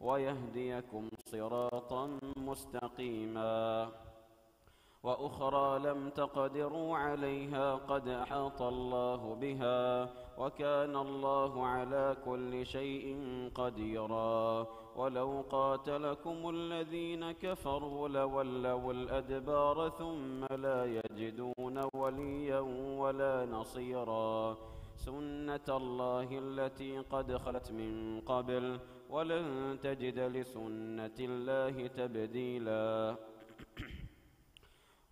ويهديكم صراطا مستقيما. وأخرى لم تقدروا عليها قد أحاط الله بها، وكان الله على كل شيء قديرا. ولو قاتلكم الذين كفروا لولوا الأدبار ثم لا يجدون وليا ولا نصيرا. سنة الله التي قد خلت من قبل، ولن تجد لسنة الله تبديلا.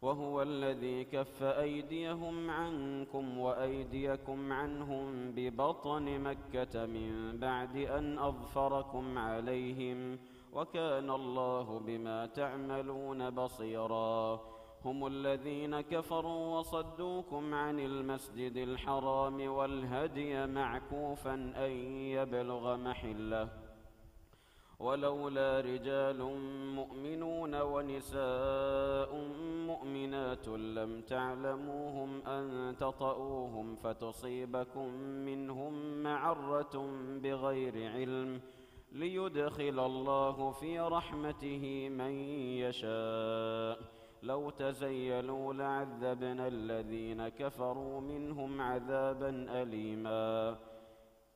وهو الذي كف أيديهم عنكم وأيديكم عنهم ببطن مكة من بعد أن أظفركم عليهم، وكان الله بما تعملون بصيرا. هم الذين كفروا وصدوكم عن المسجد الحرام والهدي معكوفا أن يبلغ محله، ولولا رجال مؤمنون ونساء مؤمنات لم تعلموهم أن تطؤوهم فتصيبكم منهم معرة بغير علم، ليدخل الله في رحمته من يشاء. لو تزيلوا لعذبنا الذين كفروا منهم عذابا أليما.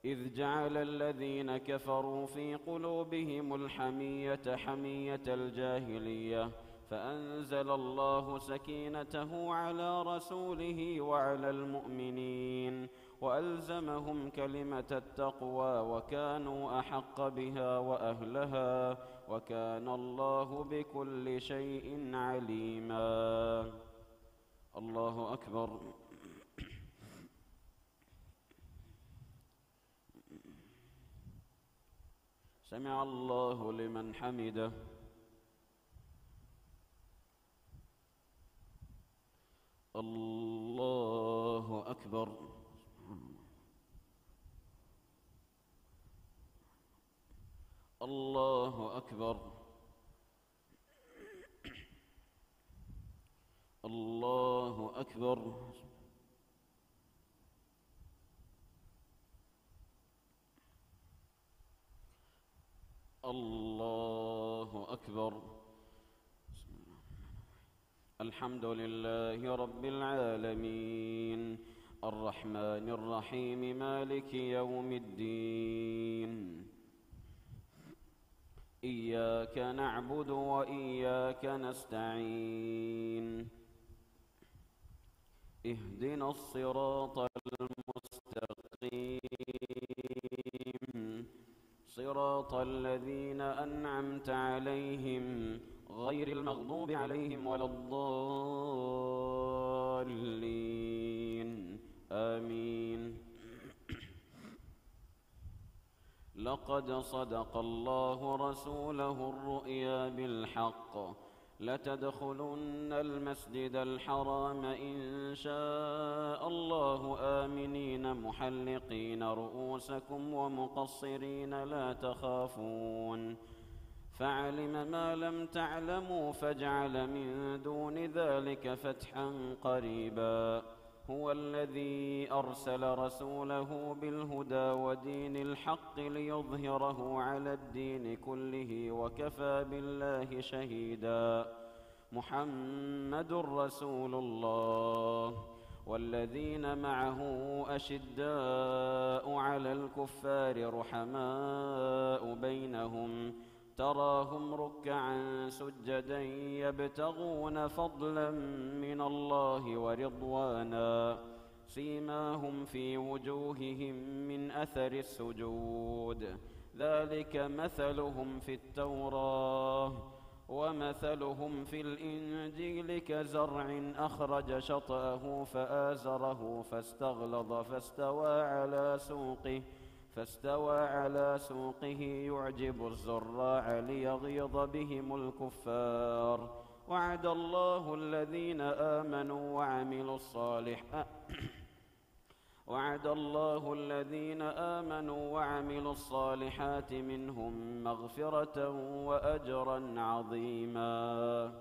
إذ جعل الذين كفروا في قلوبهم الحمية حمية الجاهلية، فأنزل الله سكينته على رسوله وعلى المؤمنين، وألزمهم كلمة التقوى، وكانوا أحق بها وأهلها، وكان الله بكل شيء عليما. الله أكبر. سمع الله لمن حمده. الله أكبر. الله أكبر. الله أكبر. الله أكبر. الحمد لله رب العالمين، الرحمن الرحيم، مالك يوم الدين. إياك نعبد وإياك نستعين. اهدنا الصراط المستقيم، صراط الذين أنعمت عليهم غير المغضوب عليهم ولا الضالين. آمين. لقد صدق الله رسوله الرؤيا بالحق، لتدخلن المسجد الحرام إن شاء الله آمنين محلقين رؤوسكم ومقصرين لا تخافون، فعلم ما لم تعلموا فجعل من دون ذلك فتحا قريبا. هو الذي أرسل رسوله بالهدى ودين الحق ليظهره على الدين كله، وكفى بالله شهيدا. محمد رسول الله، والذين معه أشداء على الكفار رحماء بينهم، تراهم ركعا سجدا يبتغون فضلا من الله ورضوانا، سيماهم في وجوههم من أثر السجود، ذلك مثلهم في التوراة ومثلهم في الإنجيل كزرع أخرج شطأه فآزره فاستغلظ فاستوى على سوقه يعجب الزراع ليغيظ بهم الكفار. وعد الله الذين آمنوا وعملوا الصالحات منهم مغفرة وأجرا عظيما.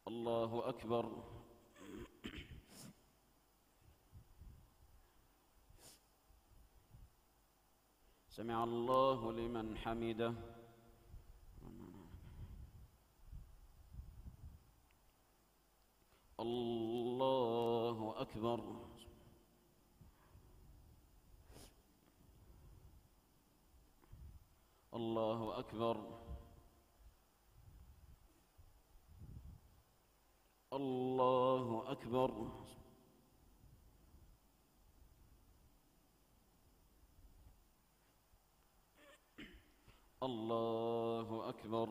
الله أكبر. سمع الله لمن حمده. الله أكبر. الله أكبر. الله أكبر. الله أكبر.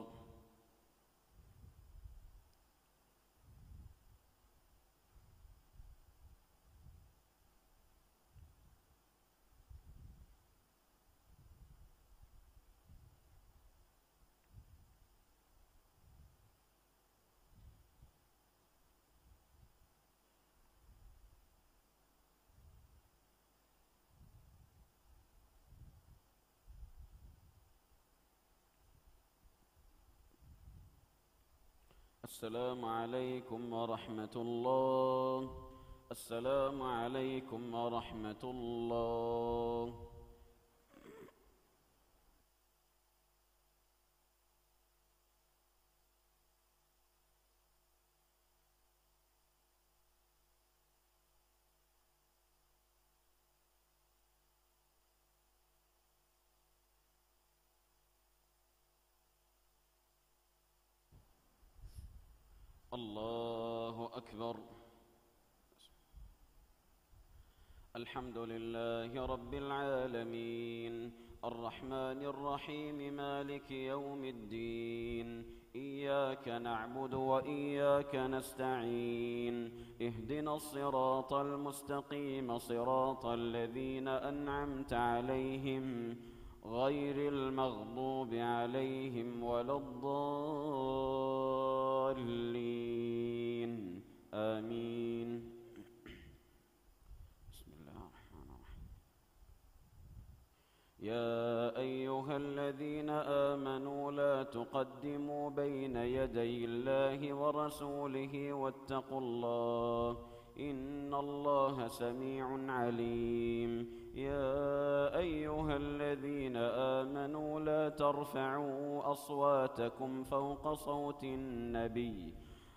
السلام عليكم ورحمة الله. السلام عليكم ورحمة الله. الله أكبر. الحمد لله رب العالمين، الرحمن الرحيم، مالك يوم الدين. إياك نعبد وإياك نستعين. اهدنا الصراط المستقيم، صراط الذين أنعمت عليهم غير المغضوب عليهم ولا الضالين. آمين. بسم الله الرحمن الرحيم. يا أيها الذين آمنوا لا تقدموا بين يدي الله ورسوله واتقوا الله، إن الله سميع عليم. يا أيها الذين آمنوا لا ترفعوا أصواتكم فوق صوت النبي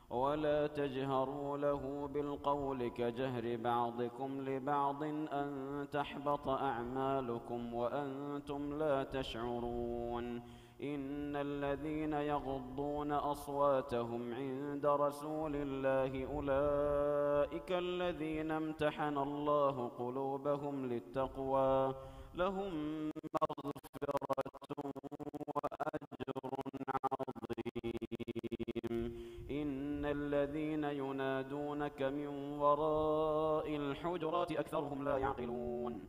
ولا تجهروا له بالقول كجهر بعضكم لبعض أن تحبط أعمالكم وأنتم لا تشعرون. إن الذين يغضون أصواتهم عند رسول الله أولئك الذين امتحن الله قلوبهم للتقوى، لهم مغفرة وأجر عظيم. إن الذين ينادونك من وراء الحجرات أكثرهم لا يعقلون.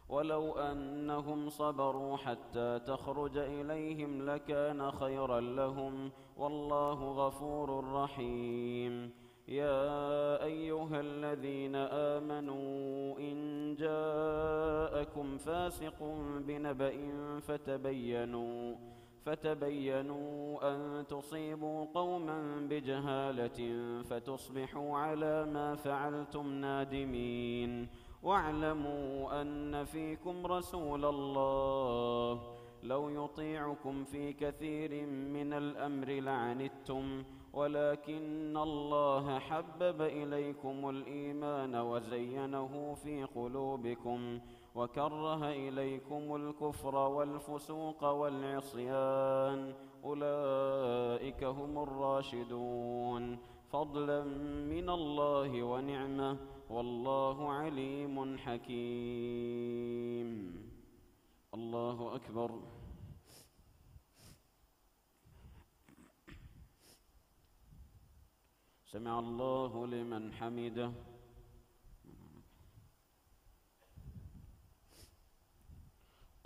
ولو أنهم صبروا حتى تخرج إليهم لكان خيرا لهم، والله غفور رحيم. يا أيها الذين آمنوا إن جاءكم فاسق بنبأ فتبينوا أن تصيبوا قوما بجهالة فتصبحوا على ما فعلتم نادمين. واعلموا أن فيكم رسول الله لو يطيعكم في كثير من الأمر لعنتم، ولكن الله حبب إليكم الإيمان وزينه في قلوبكم وكره إليكم الكفر والفسوق والعصيان، أولئك هم الراشدون، فضلا من الله ونعمة، والله عليم حكيم. الله أكبر. سمع الله لمن حمده.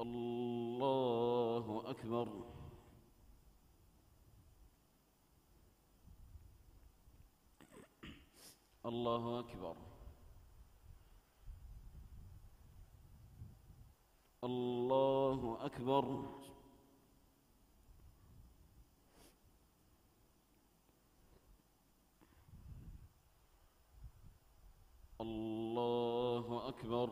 الله أكبر. الله أكبر. الله أكبر. الله أكبر.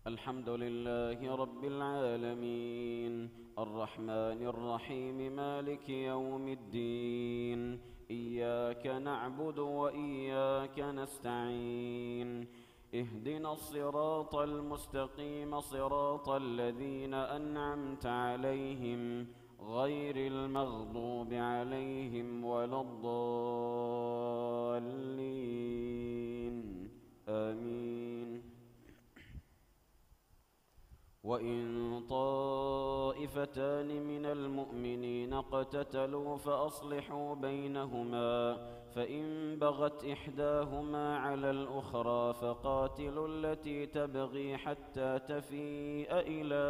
الحمد لله رب العالمين الرحمن الرحيم مالك يوم الدين إياك نعبد وإياك نستعين اهدنا الصراط المستقيم صراط الذين أنعمت عليهم غير المغضوب عليهم ولا الضالين آمين. وإن طائفتان من المؤمنين اقتتلوا فأصلحوا بينهما فإن بغت إحداهما على الأخرى فقاتلوا التي تبغي حتى تفيء إلى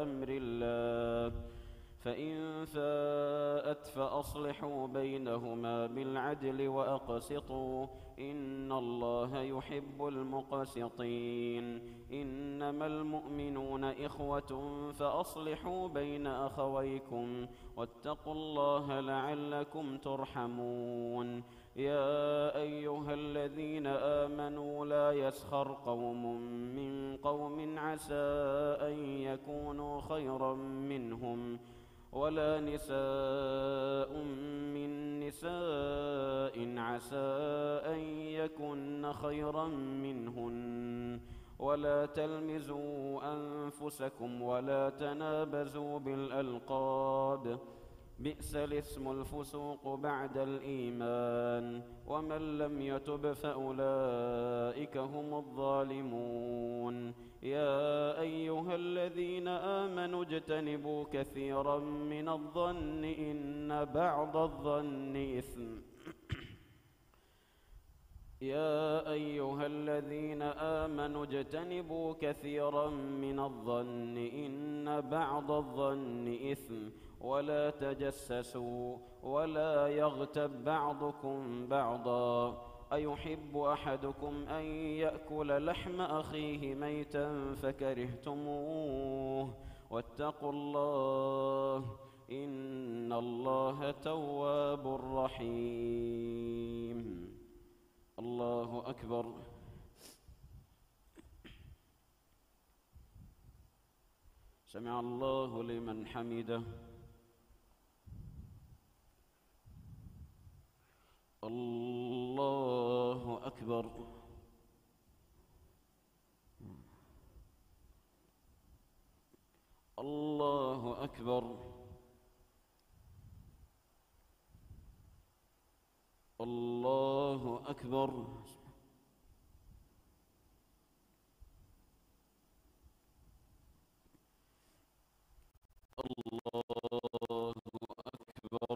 أمر الله فإن فاءت فأصلحوا بينهما بالعدل وأقسطوا إن الله يحب المقسطين. إنما المؤمنون إخوة فأصلحوا بين أخويكم واتقوا الله لعلكم ترحمون. يا أيها الذين آمنوا لا يسخر قوم من قوم عسى أن يكونوا خيرا منهم ولا نساء من نساء عسى أن يكن خيرا منهن ولا تلمزوا أنفسكم ولا تنابزوا بالألقاب بئس الاسم الفسوق بعد الإيمان ومن لم يتب فأولئك هم الظالمون. يا أيها الذين آمنوا اجتنبوا كثيرا من الظن إن بعض الظن إثم يا أيها الذين آمنوا اجتنبوا كثيرا من الظن إن بعض الظن إثم ولا تجسسوا ولا يغتب بعضكم بعضا أيحب أحدكم أن يأكل لحم أخيه ميتا فكرهتموه واتقوا الله إن الله تواب رحيم. الله أكبر. سمع الله لمن حمده. الله أكبر. الله أكبر. الله أكبر. الله أكبر.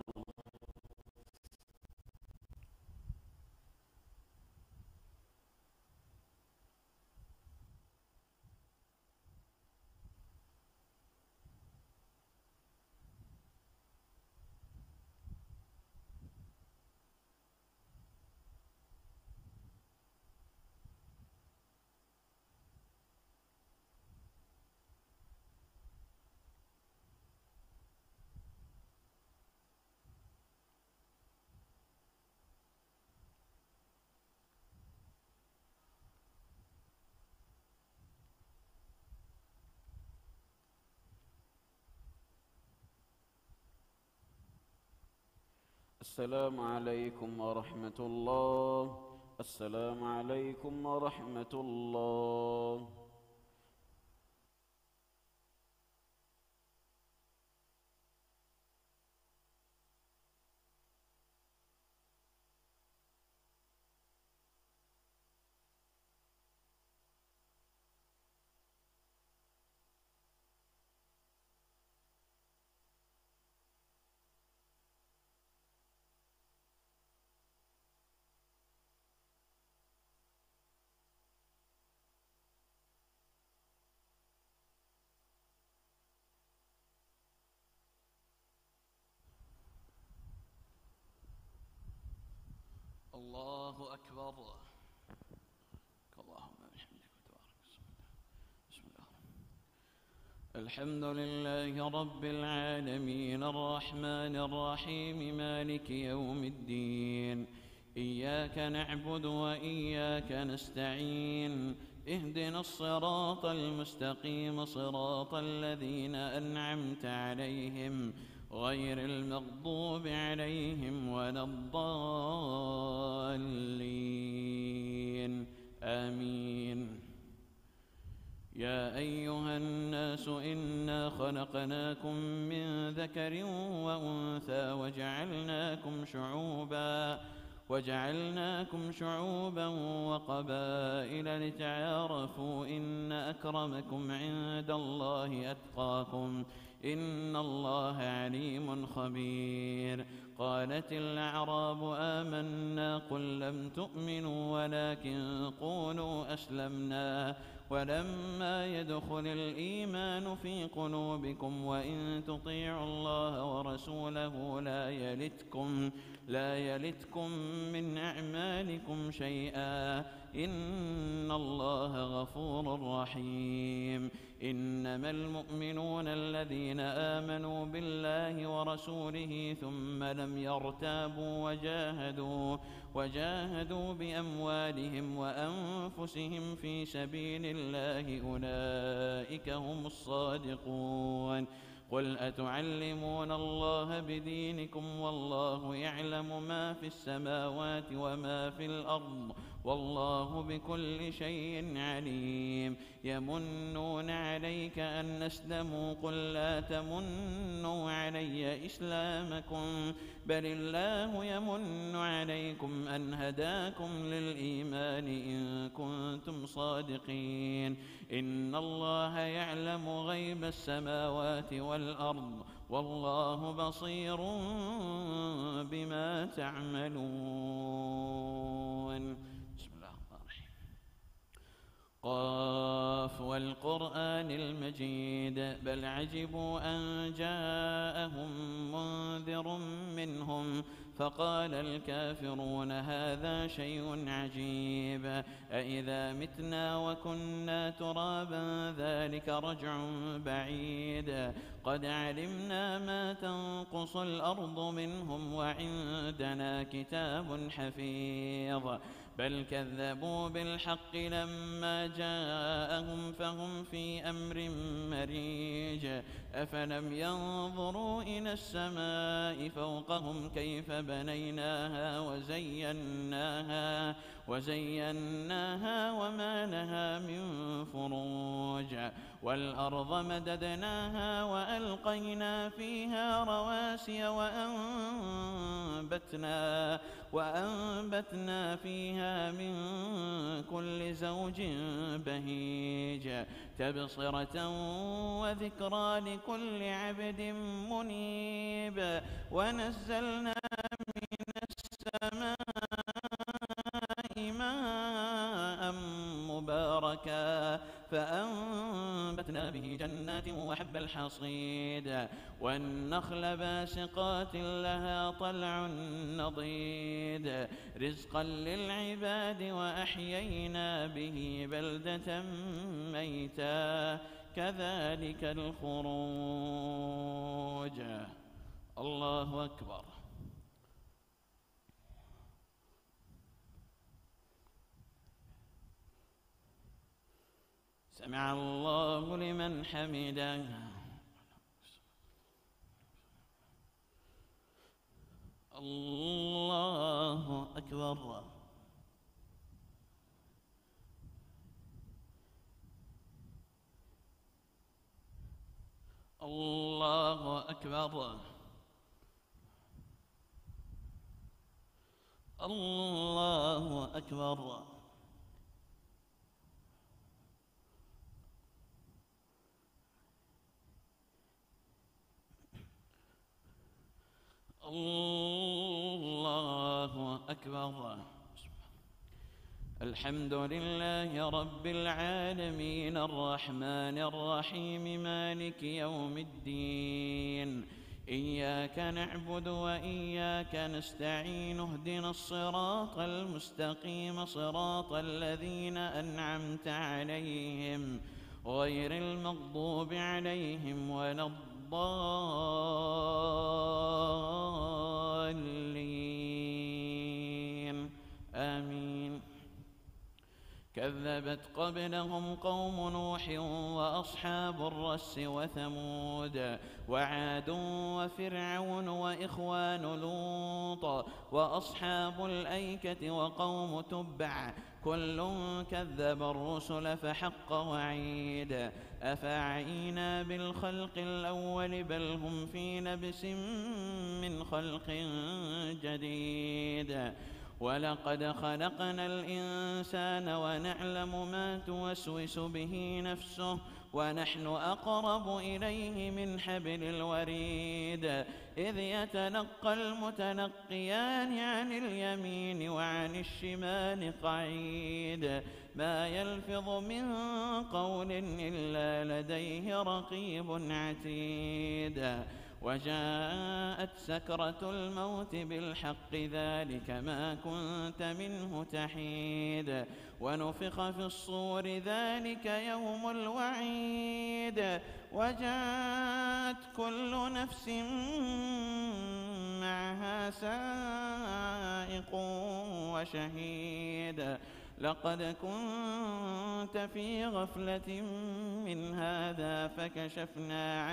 السلام عليكم ورحمة الله. السلام عليكم ورحمة الله. الله أكبر. اللهم بحمدك وتبارك اسمك. بسم الله. الحمد لله رب العالمين الرحمن الرحيم مالك يوم الدين إياك نعبد وإياك نستعين اهدنا الصراط المستقيم صراط الذين أنعمت عليهم غير المغضوب عليهم ولا الضالين آمين. يا أيها الناس إنا خلقناكم من ذكر وأنثى وجعلناكم شعوبا وقبائل لتعارفوا إن أكرمكم عند الله أتقاكم إن الله عليم خبير. قالت الأعراب آمنا قل لم تؤمنوا ولكن قولوا أسلمنا ولما يدخل الإيمان في قلوبكم وإن تطيعوا الله ورسوله لا يلتكم من أعمالكم شيئا إن الله غفور رحيم. إنما المؤمنون الذين آمنوا بالله ورسوله ثم لم يرتابوا وجاهدوا بأموالهم وأنفسهم في سبيل الله أولئك هم الصادقون. قل أتعلمون الله بدينكم والله يعلم ما في السماوات وما في الأرض والله بكل شيء عليم. يمنون عليك أن أسلموا قل لا تمنوا علي إسلامكم بل الله يمن عليكم أن هداكم للإيمان إن كنتم صادقين. إن الله يعلم غيب السماوات والأرض والله بصير بما تعملون. قاف والقرآن المجيد بل عجبوا أن جاءهم منذر منهم فقال الكافرون هذا شيء عجيب أإذا متنا وكنا ترابا ذلك رجع بعيد قد علمنا ما تنقص الأرض منهم وعندنا كتاب حفيظ بل كذبوا بالحق لما جاءهم فهم في أمر مريج أفلم ينظروا إلى السماء فوقهم كيف بنيناها وزيناها وما لها من فروج والأرض مددناها وألقينا فيها رواسي وأنبتنا فيها من كل زوج بهيج تبصرة وذكرى لكل عبد منيب ونزلنا من السماء ماء مباركا فأنبتنا به جنات وحب الحصيد والنخل باسقات لها طلع نضيد رزقا للعباد وأحيينا به بلدة ميتا كذلك الخروج. الله أكبر. سمع الله لمن حمده. الله أكبر. الله أكبر. الله أكبر. الله أكبر. الحمد لله رب العالمين الرحمن الرحيم مالك يوم الدين إياك نعبد وإياك نستعين اهدنا الصراط المستقيم صراط الذين أنعمت عليهم غير المغضوب عليهم ولا الضالين آمين. كذبت قبلهم قوم نوح وأصحاب الرس وثمود وعاد وفرعون وإخوان لوط وأصحاب الأيكة وقوم تبع كل كذب الرسل فحق وعيد أفعينا بالخلق الأول بل هم في لبس من خلق جديد ولقد خلقنا الإنسان ونعلم ما توسوس به نفسه ونحن أقرب إليه من حبل الوريد إذ يتلقى المتلقيان عن اليمين وعن الشمال قعيد ما يلفظ من قول إلا لديه رقيب عتيد وجاءت سكرة الموت بالحق ذلك ما كنت منه تحيد ونفخ في الصور ذلك يوم الوعيد وجاءت كل نفس معها سائق وشهيد لقد كنت في غفلة من هذا فكشفنا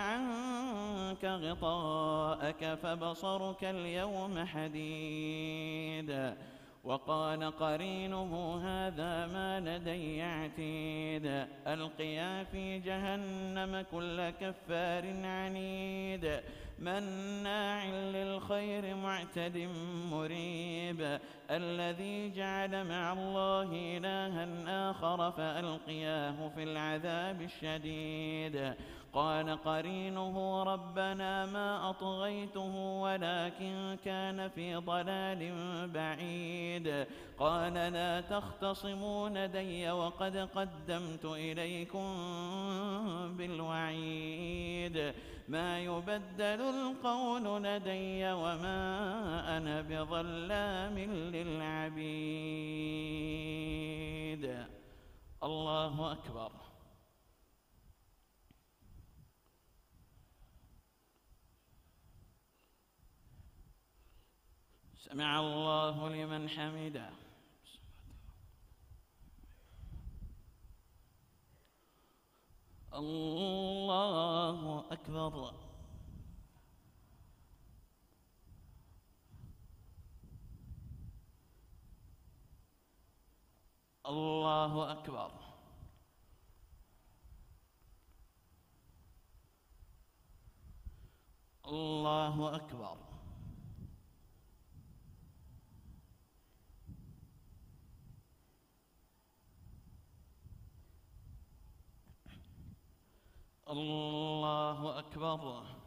عنك غطاءك فبصرك اليوم حديد وقال قرينه هذا ما لدي عتيد ألقيا في جهنم كل كفار عنيد مناع للخير معتد مريب الذي جعل مع الله إلها آخر فألقياه في العذاب الشديد قال قرينه ربنا ما أطغيته ولكن كان في ضلال بعيد قال لا تختصموا لدي وقد قدمت إليكم بالوعيد ما يبدل القول لدي وما أنا بظلام للعبيد. الله أكبر. سمع الله لمن حمده. الله أكبر. الله أكبر. الله أكبر. الله أكبر.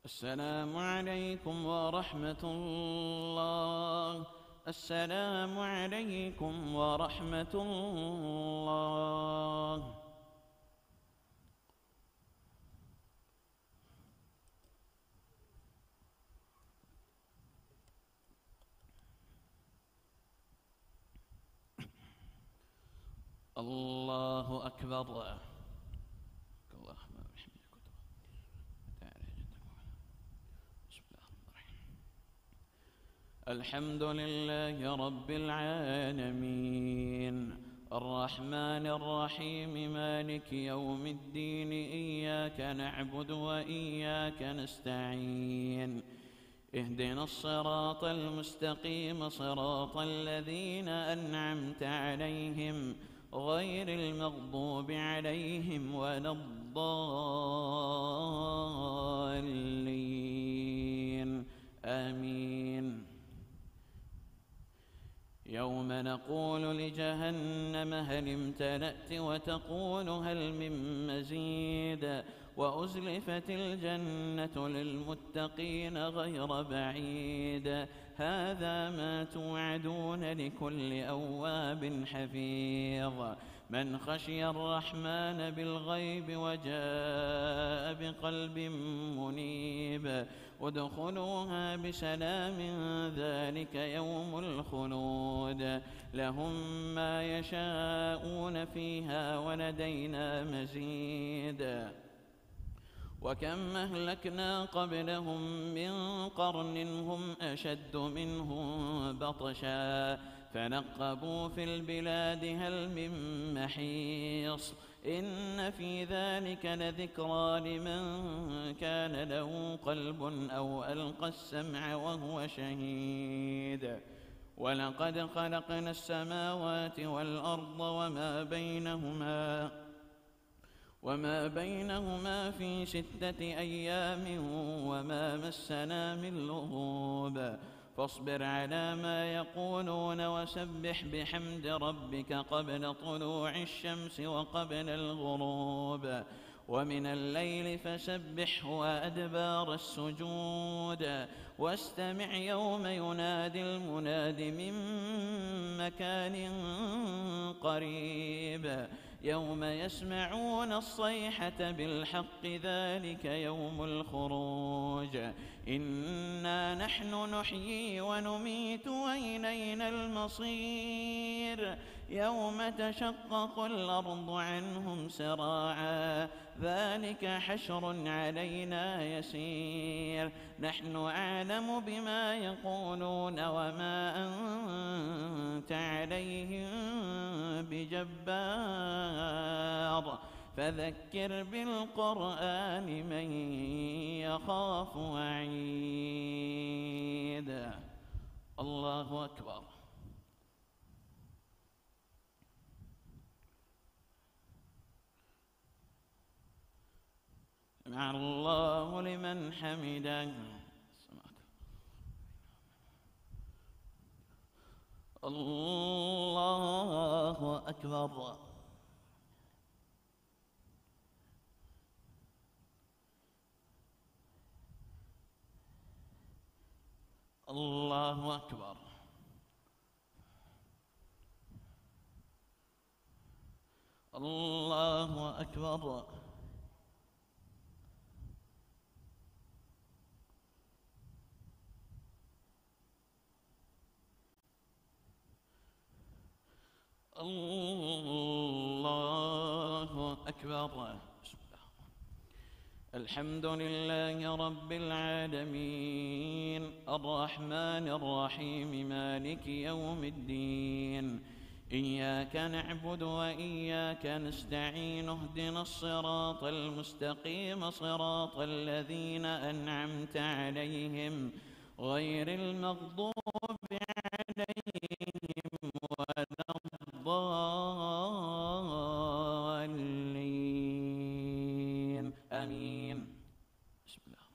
السلام عليكم ورحمة الله. السلام عليكم ورحمة الله. الله أكبر. الحمد لله رب العالمين الرحمن الرحيم مالك يوم الدين إياك نعبد وإياك نستعين اهدنا الصراط المستقيم صراط الذين أنعمت عليهم غير المغضوب عليهم ولا الضالين آمين. يوم نقول لجهنم هل امتلأت وتقول هل من مزيد وأزلفت الجنة للمتقين غير بعيد هذا ما توعدون لكل أواب حفيظ من خشي الرحمن بالغيب وجاء بقلب منيب ادخلوها بسلام ذلك يوم الخلود لهم ما يشاءون فيها ولدينا مزيد وكم أهلكنا قبلهم من قرن هم أشد منهم بطشا فنقبوا في البلاد هل من محيص إن في ذلك لذكرى لمن كان له قلب أو ألقى السمع وهو شهيد ولقد خلقنا السماوات والأرض وما بينهما في 6 أيام وما مسنا من لغوب فاصبر على ما يقولون وسبح بحمد ربك قبل طلوع الشمس وقبل الغروب ومن الليل فسبحه وأدبار السجود واستمع يوم ينادي المناد من مكان قريب يوم يسمعون الصيحة بالحق ذلك يوم الخروج إنا نحن نحيي ونميت وإلينا المصير يوم تشقق الأرض عنهم سراعا ذلك حشر علينا يسير نحن أعلم بما يقولون وما أنت عليهم بجبار فذكر بالقرآن من يخاف وعيد الله أكبر سمع الله لمن حمده الله أكبر الله أكبر الله أكبر الله أكبر الحمد لله رب العالمين الرحمن الرحيم مالك يوم الدين إياك نعبد وإياك نستعين اهدنا الصراط المستقيم صراط الذين أنعمت عليهم غير المغضوب عليهم ولا الضالين آمين بسم الله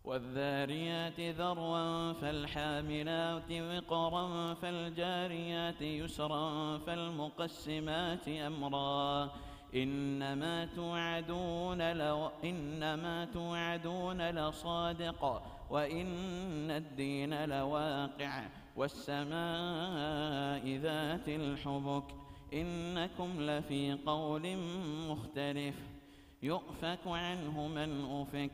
والذاريات ذروا فالحاملات وقرا فالجاريات يسرا فالمقسمات أمرا إنما توعدون لصادق وإن الدين لواقع والسماء ذات الحبك إنكم لفي قول مختلف يؤفك عنه من أفك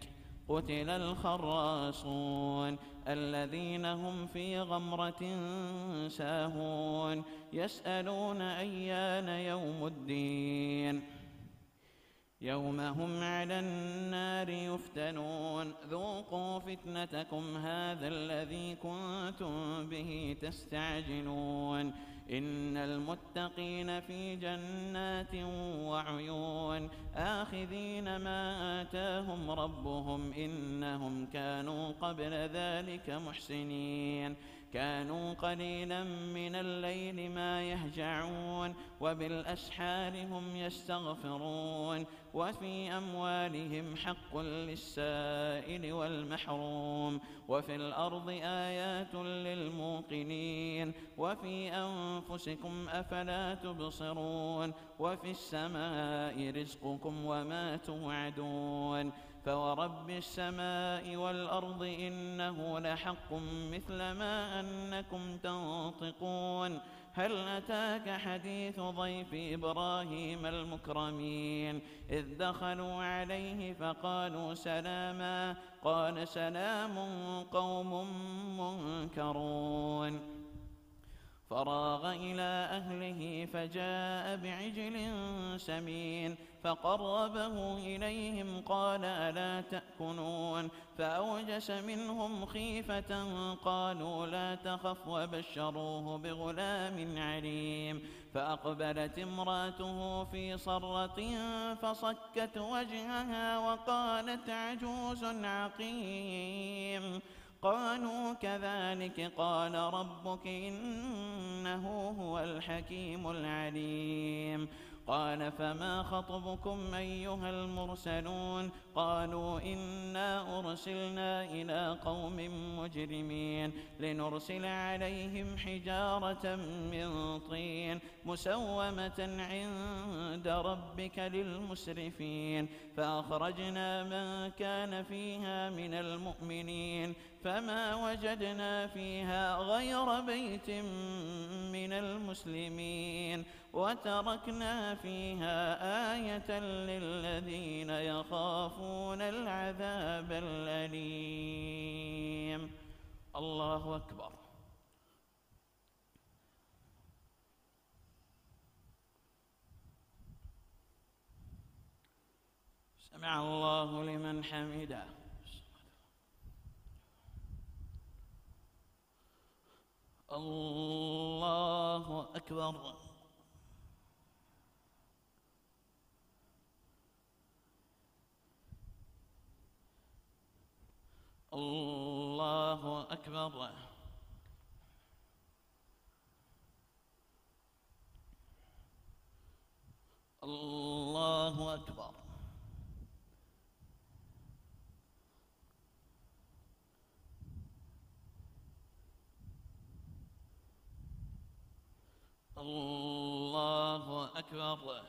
قتل الخراصون الذين هم في غمرة ساهون يسألون أيان يوم الدين يوم هم على النار يفتنون ذوقوا فتنتكم هذا الذي كنتم به تستعجلون إن المتقين في جنات وعيون آخذين ما آتاهم ربهم إنهم كانوا قبل ذلك محسنين كانوا قليلا من الليل ما يهجعون وبالأسحار هم يستغفرون وفي أموالهم حق للسائل والمحروم وفي الأرض آيات للموقنين وفي أنفسكم أفلا تبصرون وفي السماء رزقكم وما توعدون فورب السماء والأرض إنه لحق مثل ما أنكم تنطقون هل أتاك حديث ضيف إبراهيم المكرمين إذ دخلوا عليه فقالوا سلاما قال سلام قوم منكرون فراغ إلى أهله فجاء بعجل سمين فقربه إليهم قال ألا تأكلون فأوجس منهم خيفة قالوا لا تخف وبشروه بغلام عليم فأقبلت امرأته في صرة فصكت وجهها وقالت عجوز عقيم قالوا كذلك قال ربك إنه هو الحكيم العليم قال فما خطبكم أيها المرسلون قالوا إنا أرسلنا إلى قوم مجرمين لنرسل عليهم حجارة من طين مسومة عند ربك للمسرفين فأخرجنا من كان فيها من المؤمنين فما وجدنا فيها غير بيت من المسلمين وتركنا فيها آية للذين يخافون العذاب الأليم. الله أكبر. سمع الله لمن حمده. الله أكبر. الله أكبر. الله أكبر. الله أكبر.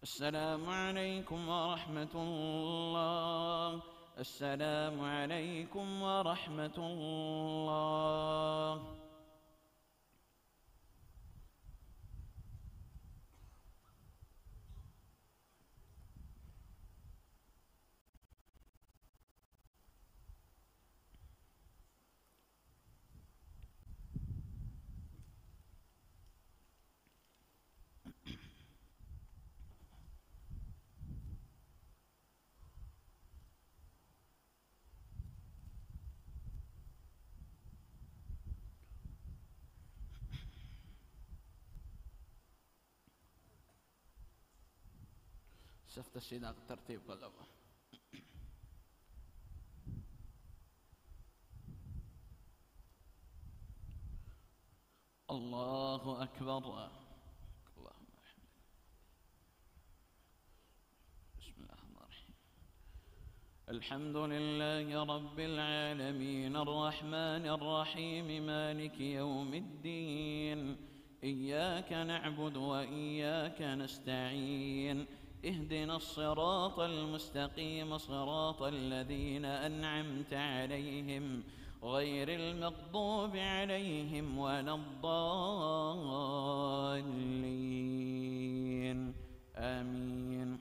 السلام عليكم ورحمة الله. السلام عليكم ورحمة الله. شفت السياق الترتيب كله. الله أكبر. اللهم بسم الله الرحمن الرحيم. الحمد لله رب العالمين الرحمن الرحيم مالك يوم الدين إياك نعبد وإياك نستعين اهدنا الصراط المستقيم صراط الذين أنعمت عليهم غير المغضوب عليهم ولا الضالين آمين.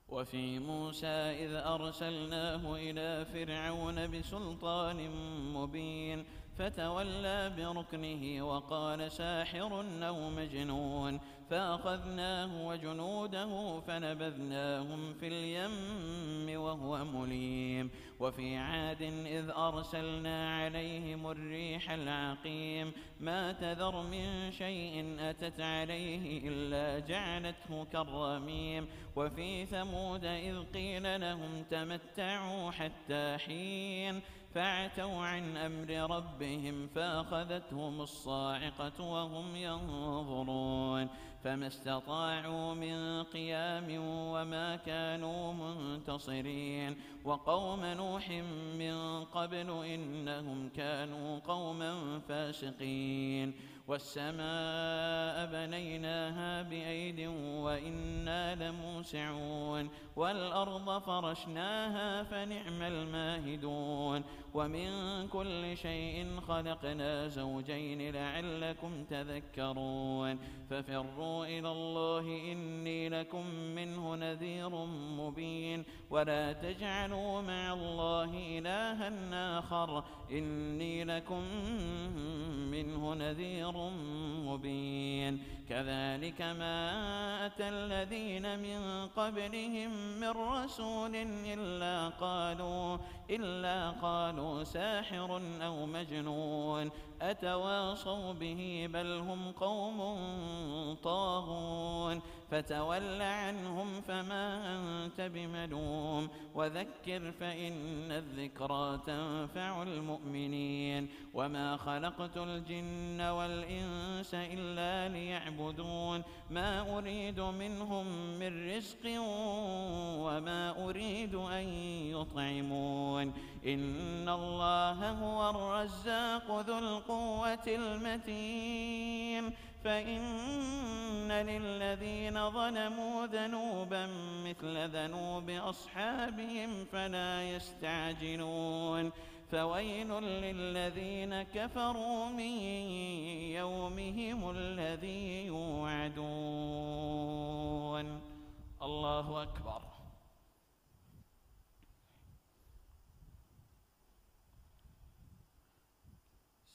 وفي موسى إذ أرسلناه إلى فرعون بسلطان مبين فتولى بركنه وقال ساحر أو مجنون فأخذناه وجنوده فنبذناهم في اليم وهو مليم. وفي عاد إذ أرسلنا عليهم الريح العقيم ما تذر من شيء أتت عليه إلا جعلته كالرميم. وفي ثمود إذ قيل لهم تمتعوا حتى حين فعتوا عن أمر ربهم فأخذتهم الصاعقة وهم ينظرون فما استطاعوا من قيام وما كانوا منتصرين. وقوم نوح من قبل إنهم كانوا قوما فاسقين. والسماء بنيناها بأيد وإنا لموسعون والأرض فرشناها فنعم الماهدون. ومن كل شيء خلقنا زوجين لعلكم تذكرون. ففروا إلى الله إني لكم منه نذير مبين. ولا تجعلوا مع الله إلها آخر إني لكم منه نذير مبين. كذلك ما أتى الذين من قبلهم من رسول إلا قالوا ساحر أو مجنون أتواصوا به بل هم قوم طاغون. فتول عنهم فما أنت بملوم وذكر فإن الذكرى تنفع المؤمنين. وما خلقت الجن والإنس إلا ليعبدون ما أريد منهم من رزق وما أريد أن يطعمون إن الله هو الرزاق ذو القوة المتين. فإن للذين ظلموا ذنوبا مثل ذنوب أصحابهم فلا يستعجلون. فويل للذين كفروا من يومهم الذي يوعدون. الله أكبر.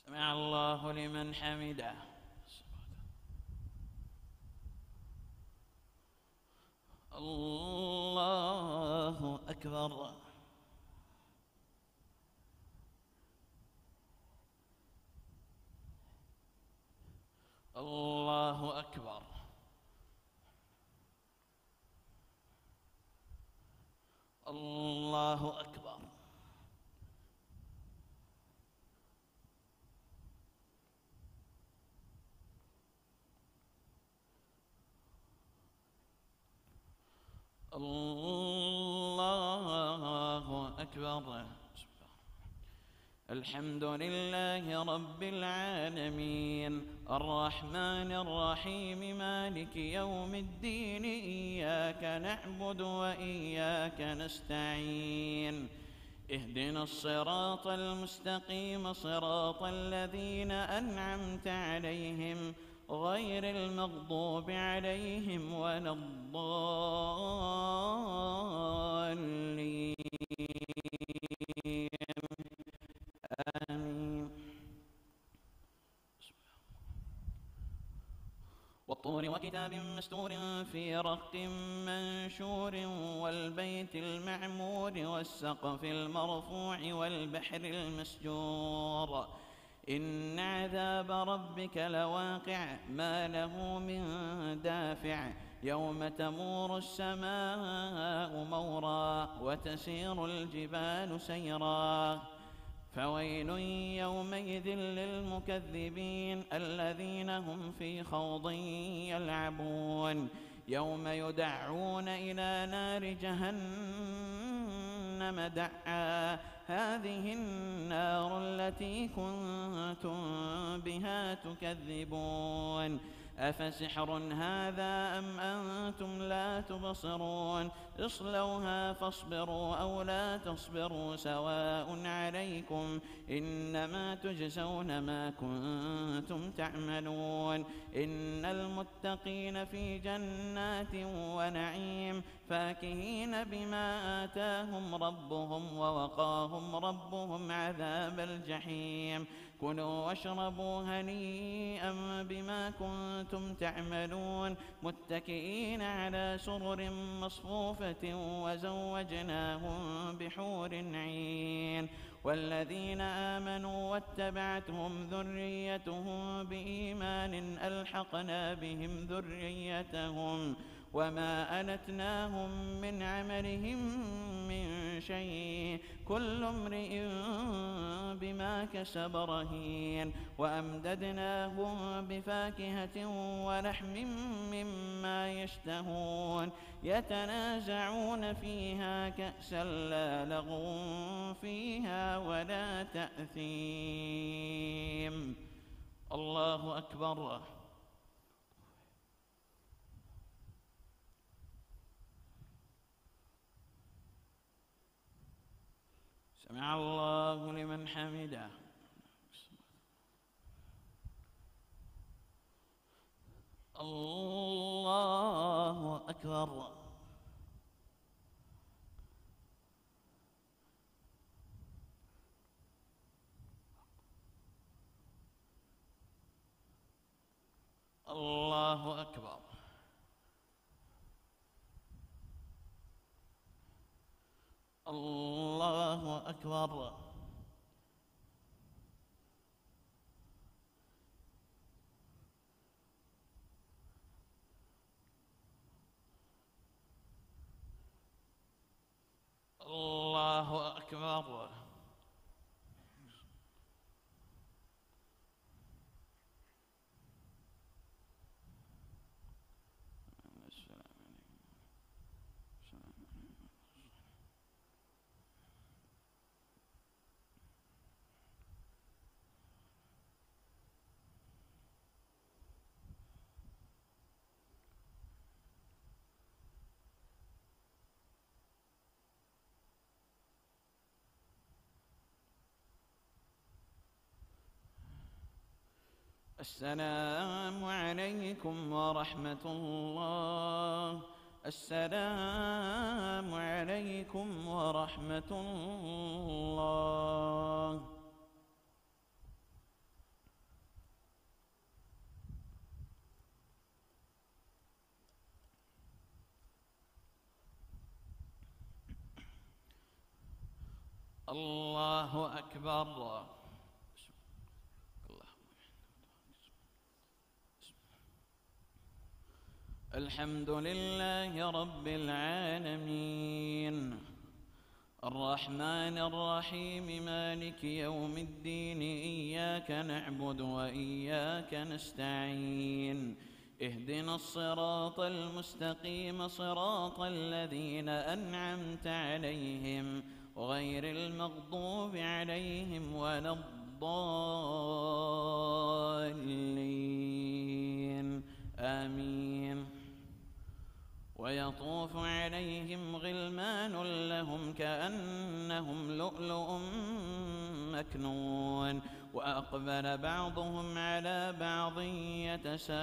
سمع الله لمن حمده. الله أكبر. الله أكبر. الله أكبر. الله أكبر. الحمد لله رب العالمين الرحمن الرحيم مالك يوم الدين إياك نعبد وإياك نستعين اهدنا الصراط المستقيم صراط الذين أنعمت عليهم غير المغضوب عليهم ولا الضالين. آمين. والطور وكتاب مستور في رق منشور والبيت المعمور والسقف المرفوع والبحر المسجور إن عذاب ربك لواقع ما له من دافع يوم تمور السماء مورا وتسير الجبال سيرا. فويل يومئذ للمكذبين الذين هم في خوض يلعبون يوم يدعون إلى نار جهنم دعا هذه النار التي كنتم بها تكذبون. أفسحر هذا أم أنتم لا تبصرون اصلوها فاصبروا أو لا تصبروا سواء عليكم إنما تجزون ما كنتم تعملون إن المتقين في جنات ونعيم فاكهين بما آتاهم ربهم ووقاهم ربهم عذاب الجحيم كلوا واشربوا هنيئا بما كنتم تعملون متكئين على سرر مصفوفة وزوجناهم بحور عين والذين آمنوا واتبعتهم ذريتهم بإيمان ألحقنا بهم ذريتهم وما ألتناهم من عملهم من شيء كل امرئ بما كسب رهين وأمددناهم بفاكهة ولحم مما يشتهون يتنازعون فيها كأسا لا لغو فيها ولا تأثيم الله أكبر سمع الله لمن حمده الله أكبر الله أكبر الله أكبر الله أكبر السلام عليكم ورحمة الله السلام عليكم ورحمة الله الله أكبر الحمد لله رب العالمين الرحمن الرحيم مالك يوم الدين إياك نعبد وإياك نستعين اهدنا الصراط المستقيم صراط الذين أنعمت عليهم غير المغضوب عليهم ولا الضالين آمين ويطوف عليهم غلمان لهم كأنهم لؤلؤ مكنون وأقبل بعضهم على بعض يتساءلون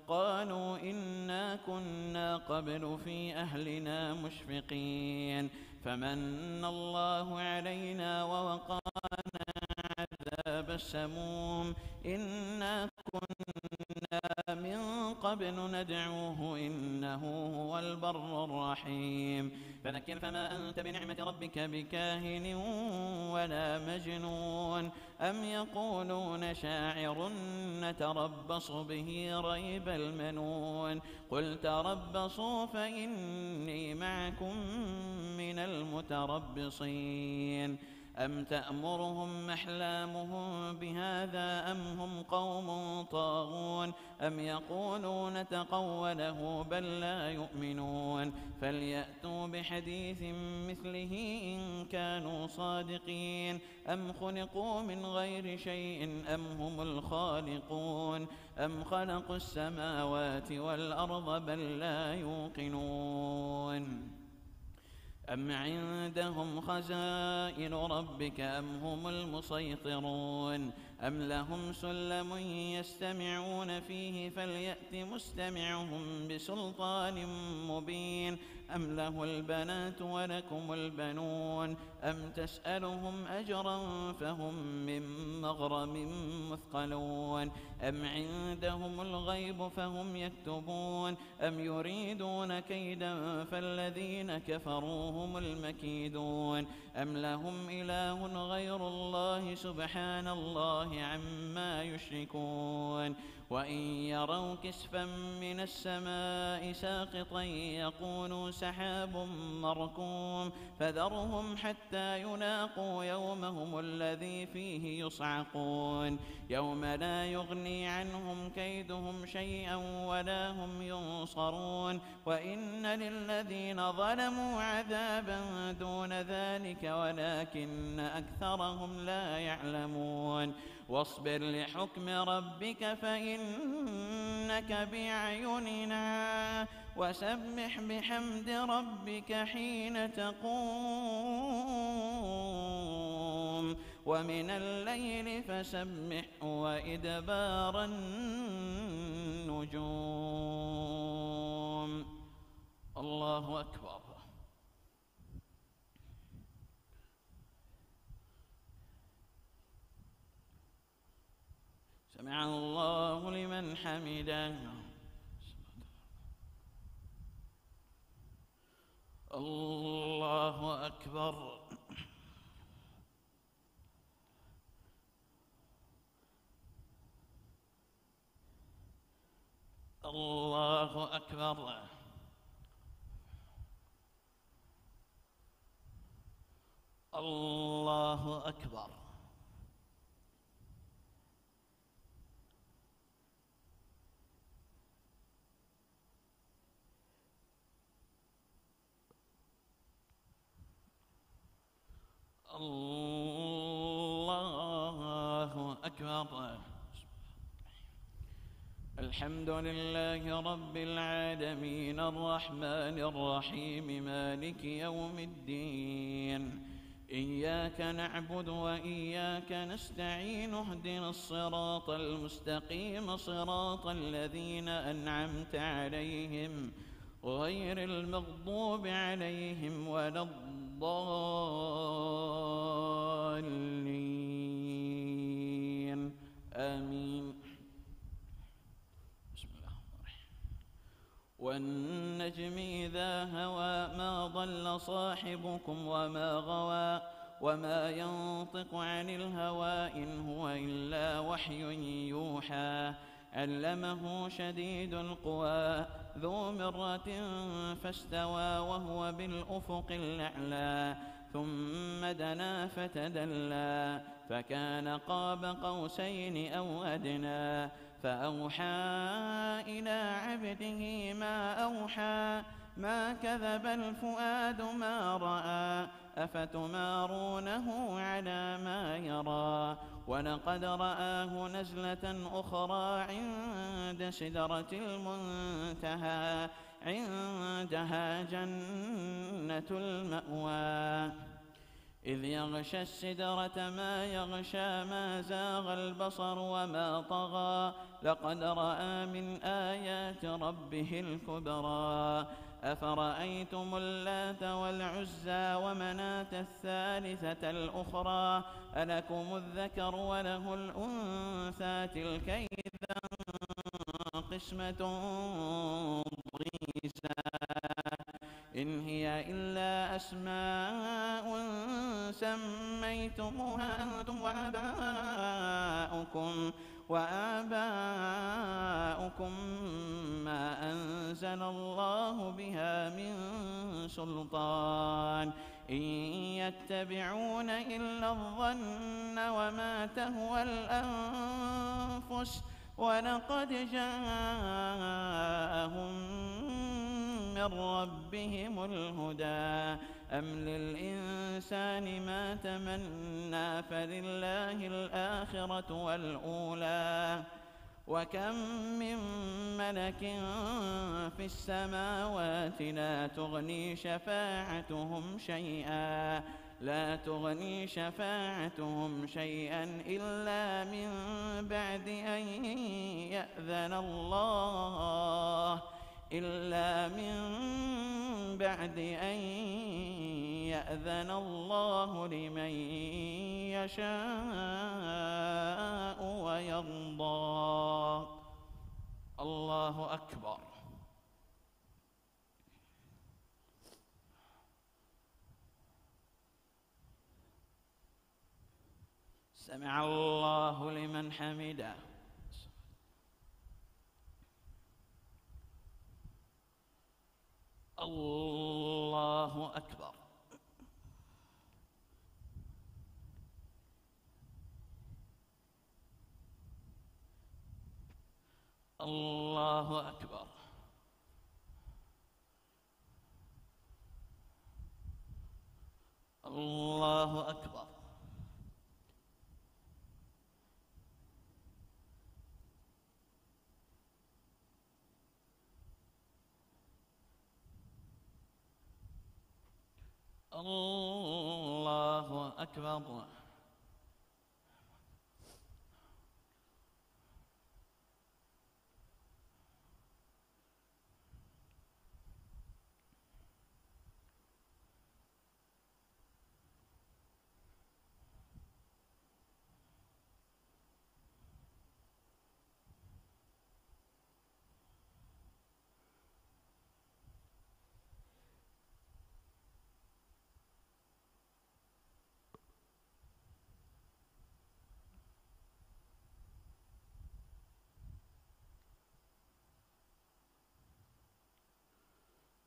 قالوا إنا كنا قبل في أهلنا مشفقين فمن الله علينا ووقانا عذاب السموم إنا كنا من قبل ندعوه إنه هو البر الرحيم فذكر فما أنت بنعمة ربك بكاهن ولا مجنون أم يقولون شاعر نتربص به ريب المنون قل تربصوا فإني معكم من المتربصين أم تأمرهم أحلامهم بهذا أم هم قوم طاغون أم يقولون تقوله بل لا يؤمنون فليأتوا بحديث مثله إن كانوا صادقين أم خلقوا من غير شيء أم هم الخالقون أم خلقوا السماوات والأرض بل لا يوقنون أم عندهم خزائن ربك أم هم المسيطرون أم لهم سلم يستمعون فيه فليأت مستمعهم بسلطان مبين أم له البنات ولكم البنون أم تسألهم أجرا فهم من مغرم مثقلون أم عندهم الغيب فهم يكتبون أم يريدون كيدا فالذين كفروا هم المكيدون أم لهم إله غير الله سبحان الله عما يشركون وإن يروا كسفا من السماء ساقطا يقولوا سحاب مركوم فذرهم حتى يلاقوا يومهم الذي فيه يصعقون يوم لا يغني عنهم كيدهم شيئا ولا هم ينصرون وإن للذين ظلموا عذابا دون ذلك ولكن أكثرهم لا يعلمون واصبر لحكم ربك فإنك بأعيننا وسبح بحمد ربك حين تقوم ومن الليل فسبح وإدبار النجوم الله أكبر. سمع الله لمن حمده. الله أكبر. الله أكبر. الله أكبر. الله أكبر. الحمد لله رب العالمين الرحمن الرحيم مالك يوم الدين إياك نعبد وإياك نستعين اهدنا الصراط المستقيم صراط الذين أنعمت عليهم غير المغضوب عليهم ولا الضالين آمين. بسم الله الرحمن الرحيم. والنجم إذا هوى ما ضل صاحبكم وما غوى وما ينطق عن الهوى إن هو إلا وحي يوحى علمه شديد القوى ذو مرة فاستوى وهو بالأفق الأعلى ثم دنا فتدلى فكان قاب قوسين أو أدنى فأوحى إلى عبده ما أوحى ما كذب الفؤاد ما رأى أفتمارونه على ما يرى ولقد رآه نزلة أخرى عند سدرة المنتهى عندها جنة المأوى إذ يغشى السدرة ما يغشى ما زاغ البصر وما طغى لقد رأى من آيات ربه الكبرى أفرأيتم اللات والعزى ومناة الثالثة الأخرى ألكم الذكر وله الأنثى تلك إذا قسمة ضيزى إن هي إلا أسماء سميتموها أنتم وآباؤكم ما أنزل الله بها من سلطان إن يتبعون إلا الظن وما تهوى الأنفس ولقد جاءهم من ربهم الهدى أم للإنسان ما تمنى فلله الآخرة والأولى وكم من ملك في السماوات لا تغني شفاعتهم شيئا إلا من بعد أن يأذن الله لمن يشاء ويرضى. الله أكبر. سمع الله لمن حمده. الله أكبر. الله أكبر. الله أكبر. الله أكبر.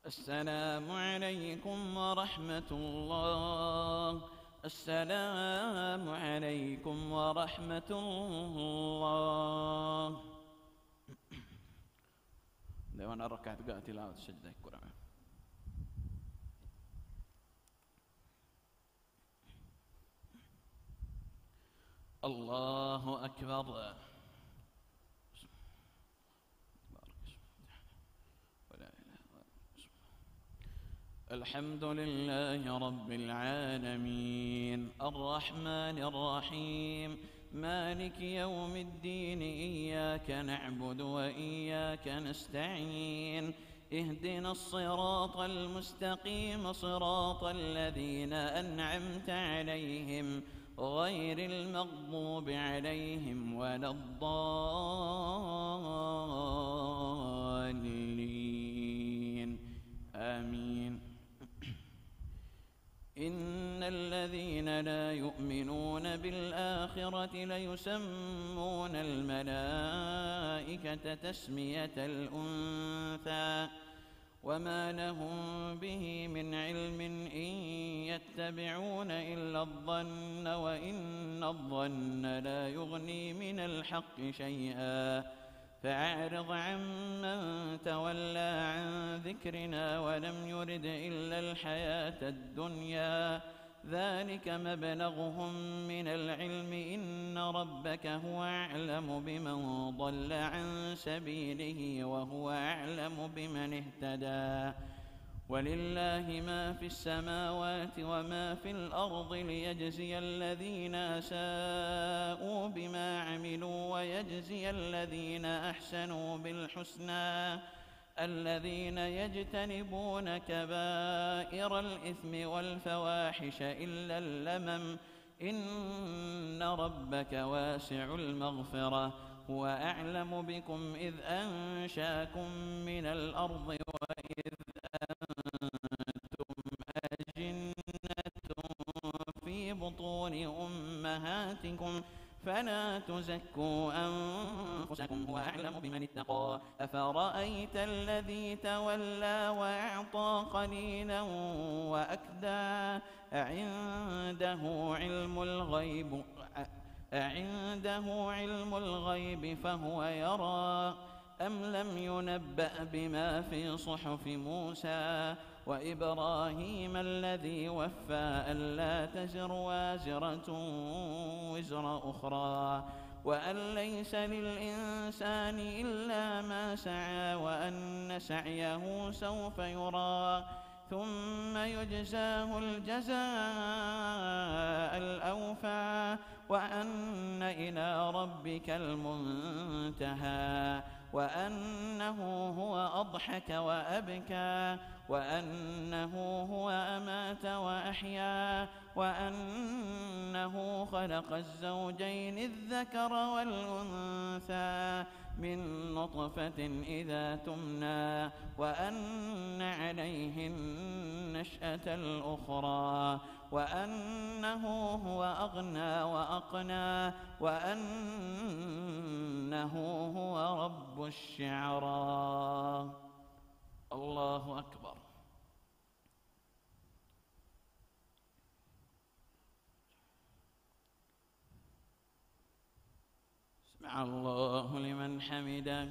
السلام عليكم ورحمة الله. السلام عليكم ورحمة الله. دائما الركعة تقع تلاوة السجدة القرآن. الله أكبر. الحمد لله رب العالمين الرحمن الرحيم مالك يوم الدين إياك نعبد وإياك نستعين اهدنا الصراط المستقيم صراط الذين أنعمت عليهم غير المغضوب عليهم ولا الضالين آمين. إن الذين لا يؤمنون بالآخرة ليسمون الملائكة تسمية الأنثى وما لهم به من علم إن يتبعون إلا الظن وإن الظن لا يغني من الحق شيئا فأعرض عمن تولى عن ذكرنا ولم يرد إلا الحياة الدنيا ذلك مبلغهم من العلم إن ربك هو أعلم بمن ضل عن سبيله وهو أعلم بمن اهتدى ولله ما في السماوات وما في الأرض ليجزي الذين أساءوا بما عملوا ويجزي الذين أحسنوا بالحسنى الذين يجتنبون كبائر الإثم والفواحش إلا اللمم إن ربك واسع المغفرة هو أعلم بكم إذ أنشأكم من الأرض وإذ أنتم أجنة في بطون أمهاتكم فلا تزكوا أنفسكم هو أعلم بمن اتقى واتقى أفرأيت الذي تولى وأعطى قليلا وأكدى أعنده علم الغيب فهو يرى أم لم ينبأ بما في صحف موسى وإبراهيم الذي وفى ألا تزر وازرة وزر أخرى وأن ليس للإنسان إلا ما سعى وأن سعيه سوف يرى ثم يجزاه الجزاء الأوفى وأن إلى ربك المنتهى وأنه هو أضحك وأبكى وأنه هو أمات وأحيا وأنه خلق الزوجين الذكر والأنثى من نطفة إذا تمنى وأن عليه النشأة الأخرى وأنه هو أغنى وأقنى وأنه هو رب الشعرى. الله أكبر. سمع الله لمن حمده.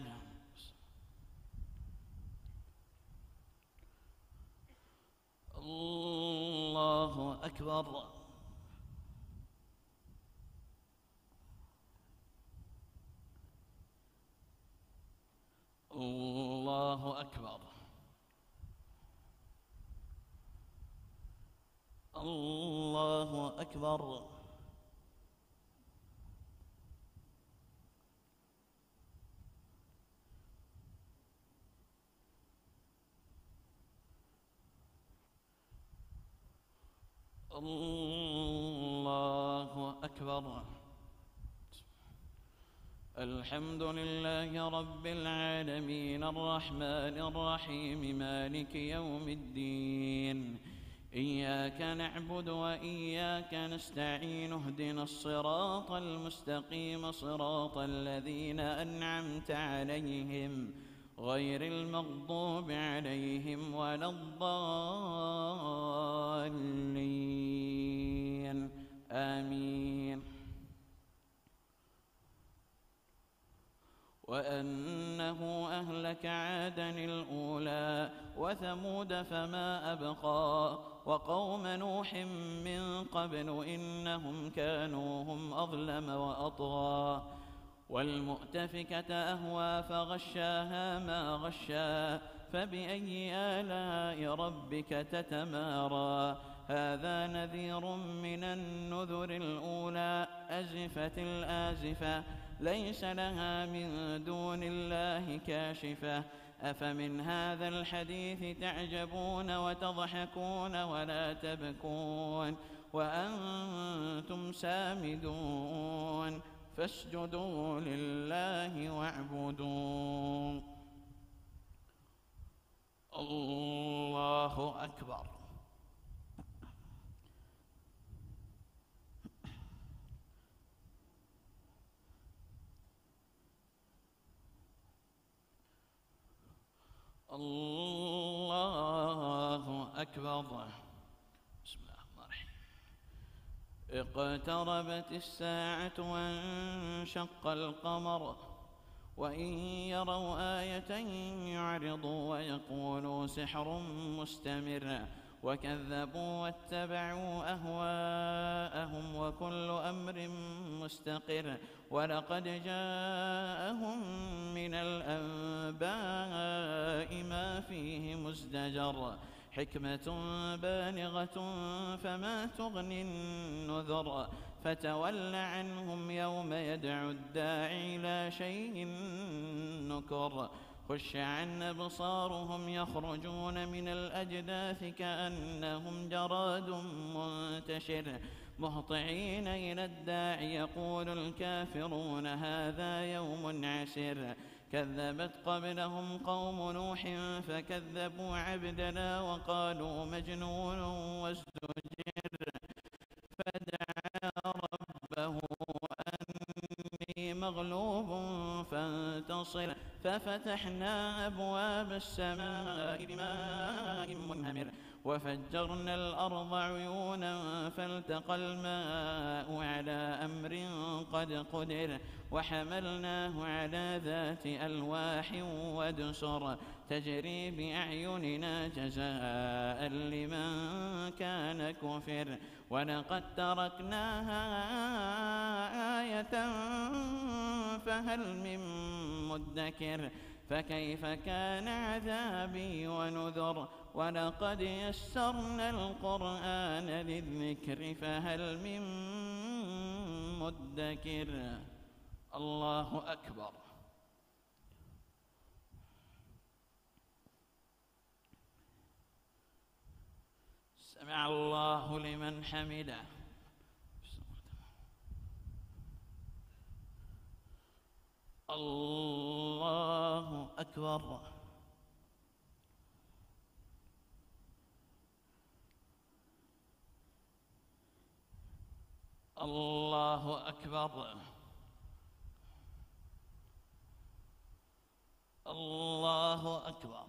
الله أكبر. الله أكبر. الله أكبر. الله أكبر. الحمد لله رب العالمين الرحمن الرحيم مالك يوم الدين إياك نعبد وإياك نستعين اهدنا الصراط المستقيم صراط الذين أنعمت عليهم غير المغضوب عليهم ولا الضالين آمين. وأنه أهلك عادا الأولى وثمود فما أبقى وقوم نوح من قبل إنهم كانوا هم أظلم وأطغى والمؤتفكة أهوى فغشاها ما غشا فبأي آلاء ربك تتمارى. هذا نذير من النذر الأولى أزفت الآزفة ليس لها من دون الله كاشفة أفمن هذا الحديث تعجبون وتضحكون ولا تبكون وأنتم سامدون فاسجدوا لله واعبدوا. الله أكبر. الله أكبر. بسم الله الرحمن الرحيم. اقتربت الساعة وانشق القمر وإن يروا آية يعرضوا ويقولوا سحر مستمر وكذبوا واتبعوا أهواءهم وكل أمر مستقر ولقد جاءهم من الأنباء ما فيه مزدجر حكمة بالغة فما تغني النذر فتول عنهم يوم يدعو الداعي إلى شيء نكر خش عن أبصارهم يخرجون من الأجداث كأنهم جراد منتشر مهطعين إلى الداعي يقول الكافرون هذا يوم عسر كذبت قبلهم قوم نوح فكذبوا عبدنا وقالوا مجنون وازدجر فدعا ربه أني مغلوب منتصر ففتحنا أبواب السماء بماء منهمر وفجرنا الأرض عيونا فالتقى الماء على أمر قد قدر وحملناه على ذات ألواح ودسر تجري بأعيننا جزاء لمن كان كفر ولقد تركناها آية فهل من مدكر فكيف كان عذابي ونذر ولقد يسرنا القرآن للذكر فهل من مدكر. الله أكبر. سمع الله لمن حمده. الله أكبر. الله أكبر. الله أكبر.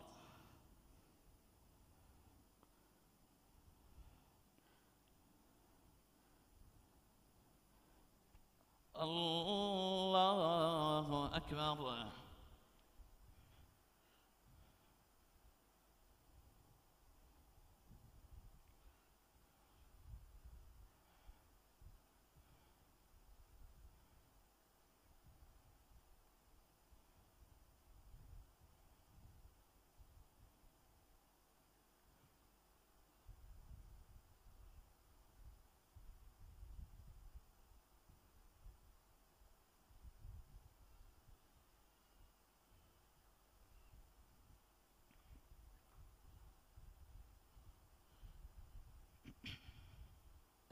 الله أكبر.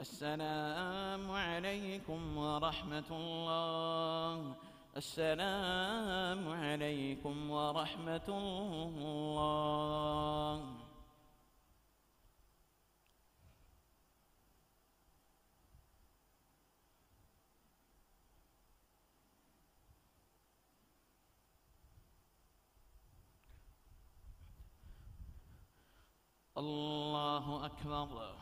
السلام عليكم ورحمة الله. السلام عليكم ورحمة الله. الله أكبر.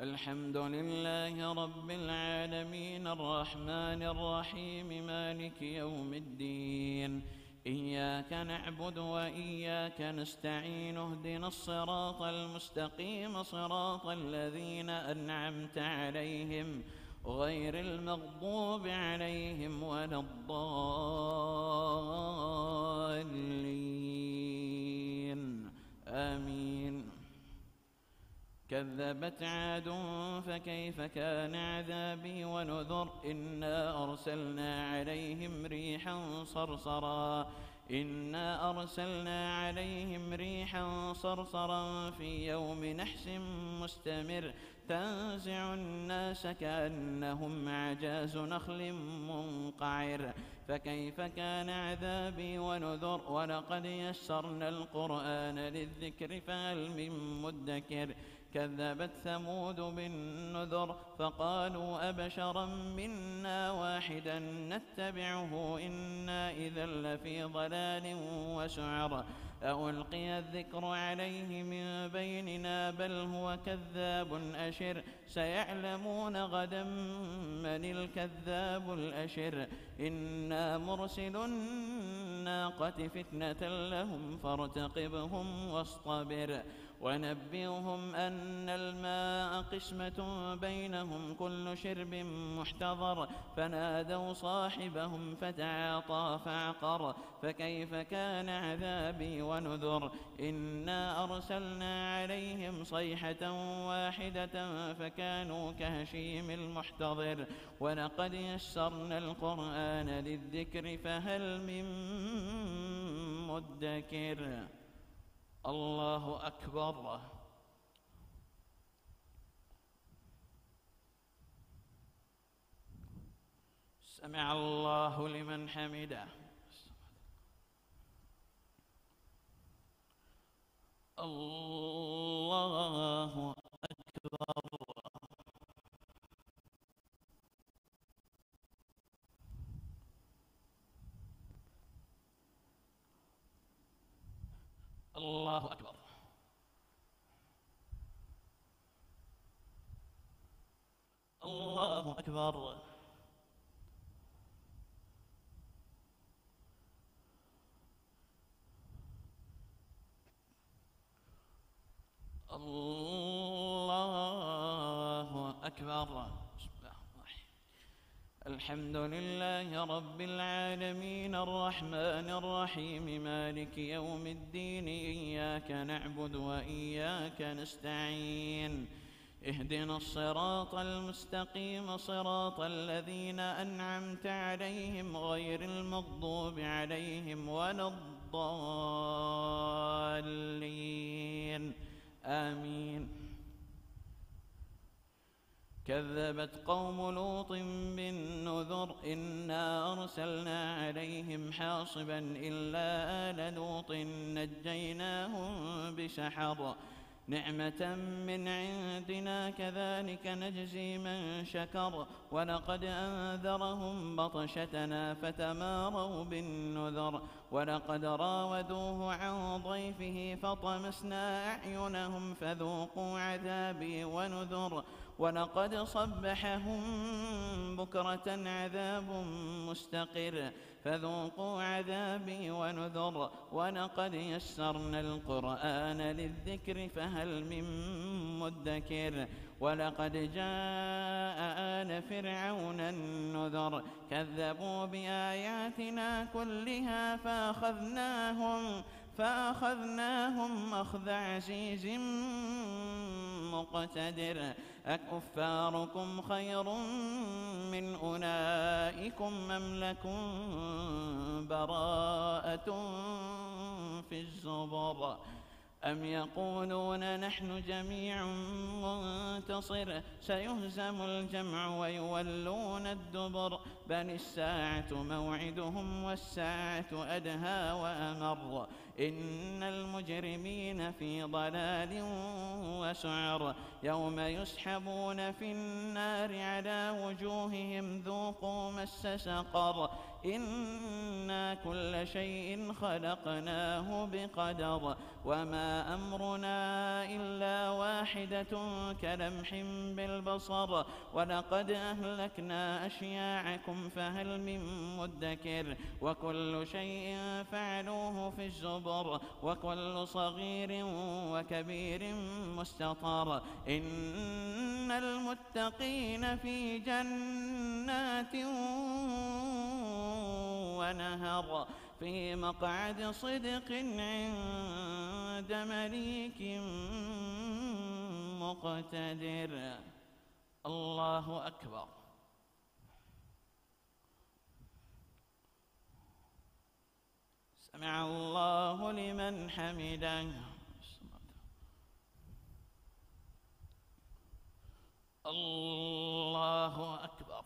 الحمد لله رب العالمين الرحمن الرحيم مالك يوم الدين إياك نعبد وإياك نستعين اهدنا الصراط المستقيم صراط الذين أنعمت عليهم غير المغضوب عليهم ولا الضالين آمين. كذبت عاد فكيف كان عذابي ونذر إنا أرسلنا عليهم ريحا صرصرا في يوم نحس مستمر تنزع الناس كأنهم أعجاز نخل منقعر فكيف كان عذابي ونذر ولقد يسرنا القرآن للذكر فهل من مدكر كذبت ثمود بالنذر فقالوا أبشرا منا واحدا نتبعه إنا إذا لفي ضلال وسعر ألقي الذكر عليه من بيننا بل هو كذاب أشر سيعلمون غدا من الكذاب الأشر إنا مرسل الناقة فتنة لهم فارتقبهم واصطبر ونبئهم أن الماء قسمة بينهم كل شرب محتضر فنادوا صاحبهم فتعاطى فعقر فكيف كان عذابي ونذر إنا أرسلنا عليهم صيحة واحدة فكانوا كهشيم المحتضر ولقد يسرنا القرآن للذكر فهل من مدكر. الله أكبر. سمع الله لمن حمده. الله أكبر. الله أكبر. الله أكبر. الله أكبر. الحمد لله رب العالمين الرحمن الرحيم مالك يوم الدين إياك نعبد وإياك نستعين اهدنا الصراط المستقيم صراط الذين أنعمت عليهم غير المغضوب عليهم ولا الضالين آمين. كذبت قوم لوط بالنذر إنا أرسلنا عليهم حاصبا إلا آل لوط نجيناهم بسحر نعمة من عندنا كذلك نجزي من شكر ولقد أنذرهم بطشتنا فتماروا بالنذر ولقد راودوه عن ضيفه فطمسنا أعينهم فذوقوا عذابي ونذر ولقد صبحهم بكرة عذاب مستقر فذوقوا عذابي ونذر ولقد يسرنا القرآن للذكر فهل من مدكر ولقد جاء آل فرعون النذر كذبوا بآياتنا كلها فأخذناهم أخذ عزيز مقتدر أكفاركم خير من أولئكم أم لكم براءة في الزبر أم يقولون نحن جميع منتصر سيهزم الجمع ويولون الدبر بل الساعة موعدهم والساعة أدهى وأمر إن المجرمين في ضلال وسعر يوم يسحبون في النار على وجوههم ذوقوا مس سقر إنا كل شيء خلقناه بقدر وما أمرنا إلا واحدة كلمح بالبصر ولقد أهلكنا أشياعكم فهل من مدكر وكل شيء فعلوه في الزبر وكل صغير وكبير مستطر إن المتقين في جنات ونهر في مقعد صدق عند مليك مقتدر. الله أكبر. سمع الله لمن حمده. الله أكبر.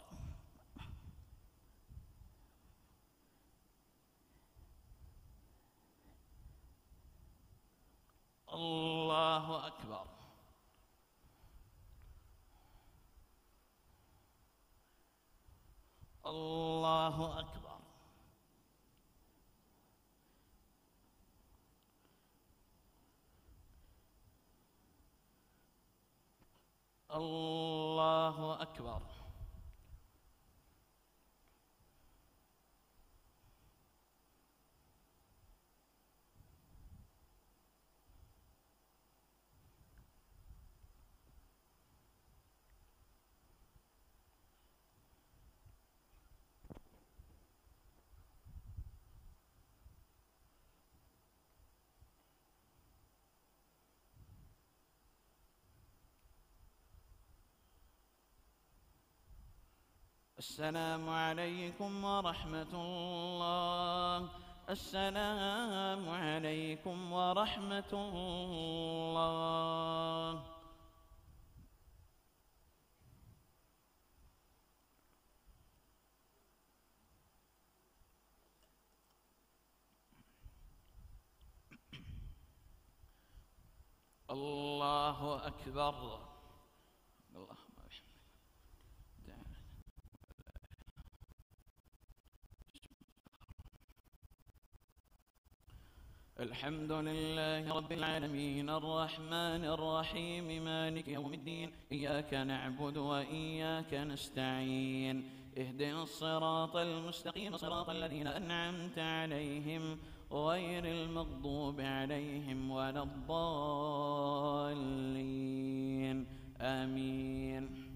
الله أكبر. الله أكبر. الله أكبر. السلام عليكم ورحمة الله. السلام عليكم ورحمة الله. الله أكبر. الحمد لله رب العالمين الرحمن الرحيم مالك يوم الدين إياك نعبد وإياك نستعين اهدنا الصراط المستقيم صراط الذين أنعمت عليهم غير المغضوب عليهم ولا الضالين آمين.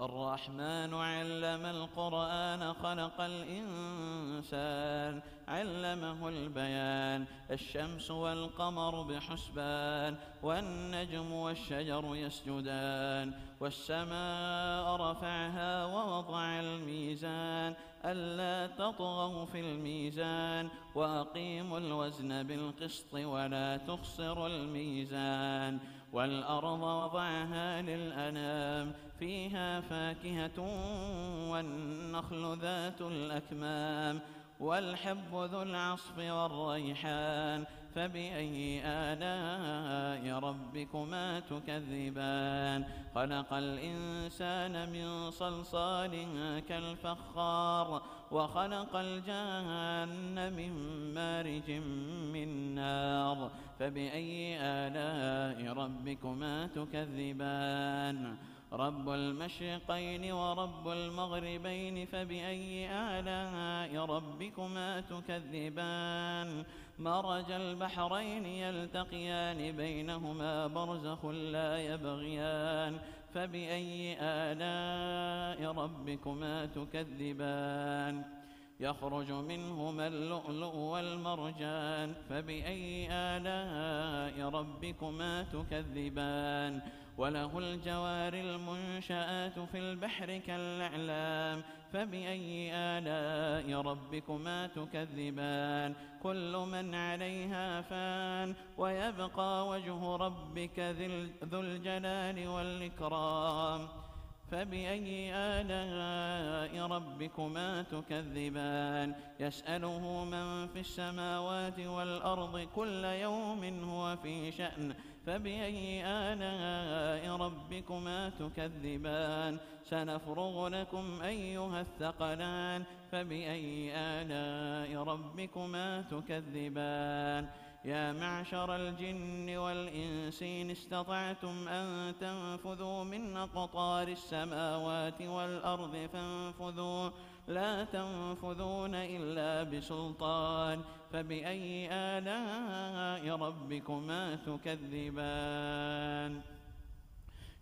الرحمن علم القرآن خلق الإنسان علمه البيان الشمس والقمر بحسبان والنجم والشجر يسجدان والسماء رفعها ووضع الميزان ألا تطغوا في الميزان وأقيموا الوزن بالقسط ولا تخسروا الميزان والأرض وضعها للأنام فيها فاكهة والنخل ذات الأكمام والحب ذو العصف والريحان فبأي آلاء ربكما تكذبان خلق الإنسان من صلصال كالفخار وخلق الجان من مارج من نار فبأي آلاء ربكما تكذبان رب المشرقين ورب المغربين فبأي آلاء ربكما تكذبان مرج البحرين يلتقيان بينهما برزخ لا يبغيان فبأي آلاء ربكما تكذبان يخرج منهما اللؤلؤ والمرجان فبأي آلاء ربكما تكذبان وله الجوار المنشآت في البحر كالأعلام فبأي آلاء ربكما تكذبان كل من عليها فان ويبقى وجه ربك ذو الجلال والإكرام فبأي آلاء ربكما تكذبان يسأله من في السماوات والأرض كل يوم هو في شأن فبأي آلاء ربكما تكذبان سنفرغ لكم أيها الثقلان فبأي آلاء ربكما تكذبان يا معشر الجن والإنس إن استطعتم أن تنفذوا من أقطار السماوات والأرض فانفذوا لا تنفذون إلا بسلطان فبأي آلاء ربكما تكذبان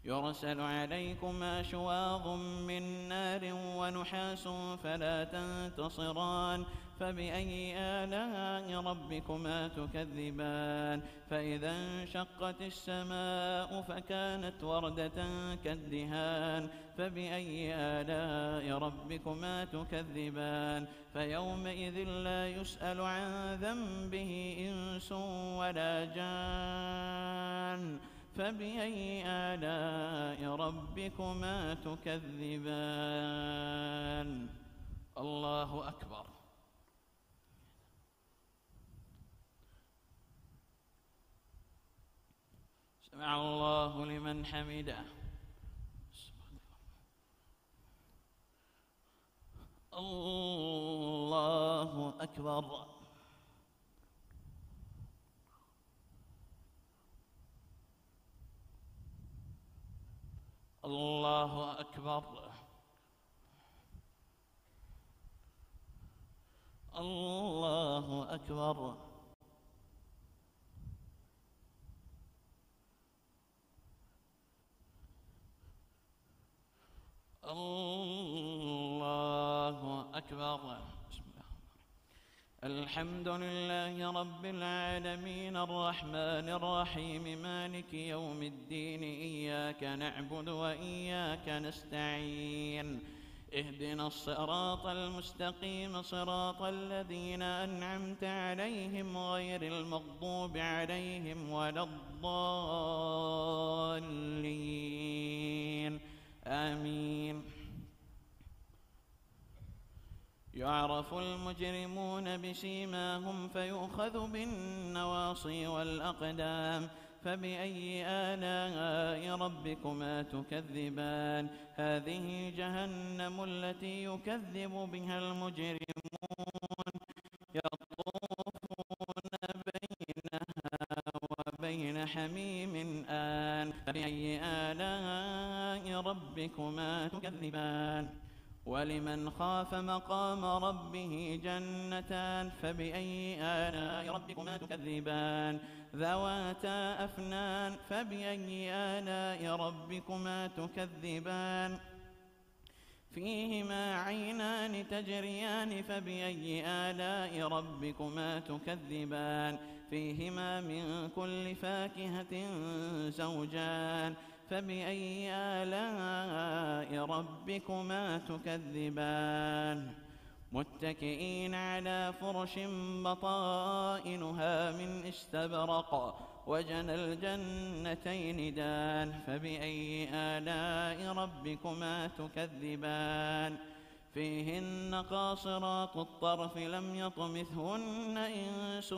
يرسل عليكما شواظ من نار ونحاس فلا تنتصران فبأي آلاء ربكما تكذبان فإذا انشقت السماء فكانت وردة كالدهان فبأي آلاء ربكما تكذبان فيومئذ لا يسأل عن ذنبه إنس ولا جان فبأي آلاء ربكما تكذبان الله أكبر. سمع الله لمن حمده. الله أكبر. الله أكبر. الله أكبر. الله أكبر. الحمد لله رب العالمين الرحمن الرحيم مالك يوم الدين إياك نعبد وإياك نستعين اهدنا الصراط المستقيم صراط الذين أنعمت عليهم غير المغضوب عليهم ولا الضالين آمين. يعرف المجرمون بسيماهم فيؤخذ بالنواصي والأقدام فبأي آلاء ربكما تكذبان هذه جهنم التي يكذب بها المجرمون يطوف حميم آن فبأي آلاء ربكما تكذبان ولمن خاف مقام ربه جنتان فبأي آلاء ربكما تكذبان ذواتا أفنان فبأي آلاء ربكما تكذبان فيهما عينان تجريان فبأي آلاء ربكما تكذبان فيهما من كل فاكهة زوجان فبأي آلاء ربكما تكذبان متكئين على فرش بطائنها من استبرق وجنى الجنتين دان فبأي آلاء ربكما تكذبان فيهن قاصرات الطرف لم يطمثهن إنس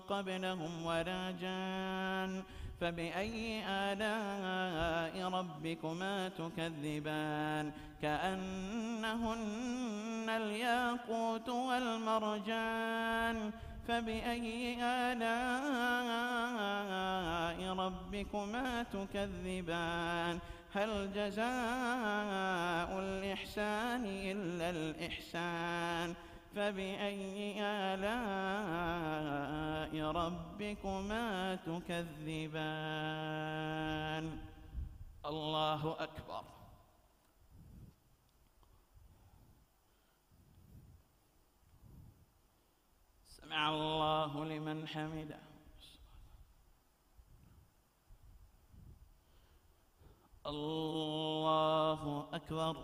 قبلهم ولا جان فبأي آلاء ربكما تكذبان كأنهن الياقوت والمرجان فبأي آلاء ربكما تكذبان هل جزاء الإحسان إلا الإحسان فبأي آلاء ربكما تكذبان الله أكبر. سمع الله لمن حمده. الله أكبر.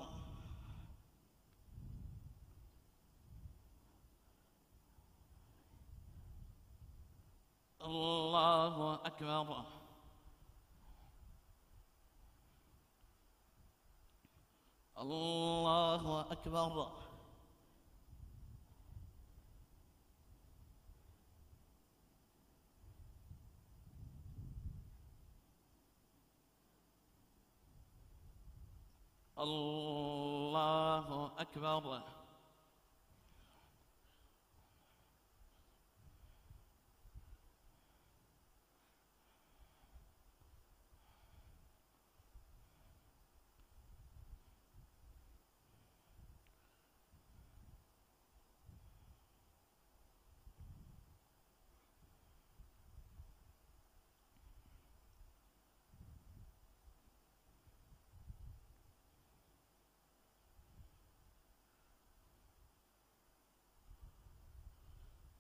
الله أكبر. الله أكبر. الله أكبر.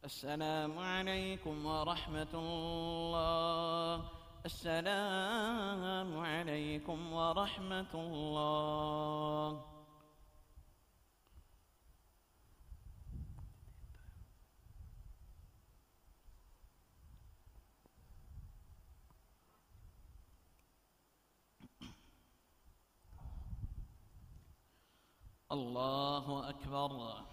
السلام عليكم ورحمة الله. السلام عليكم ورحمة الله. الله أكبر.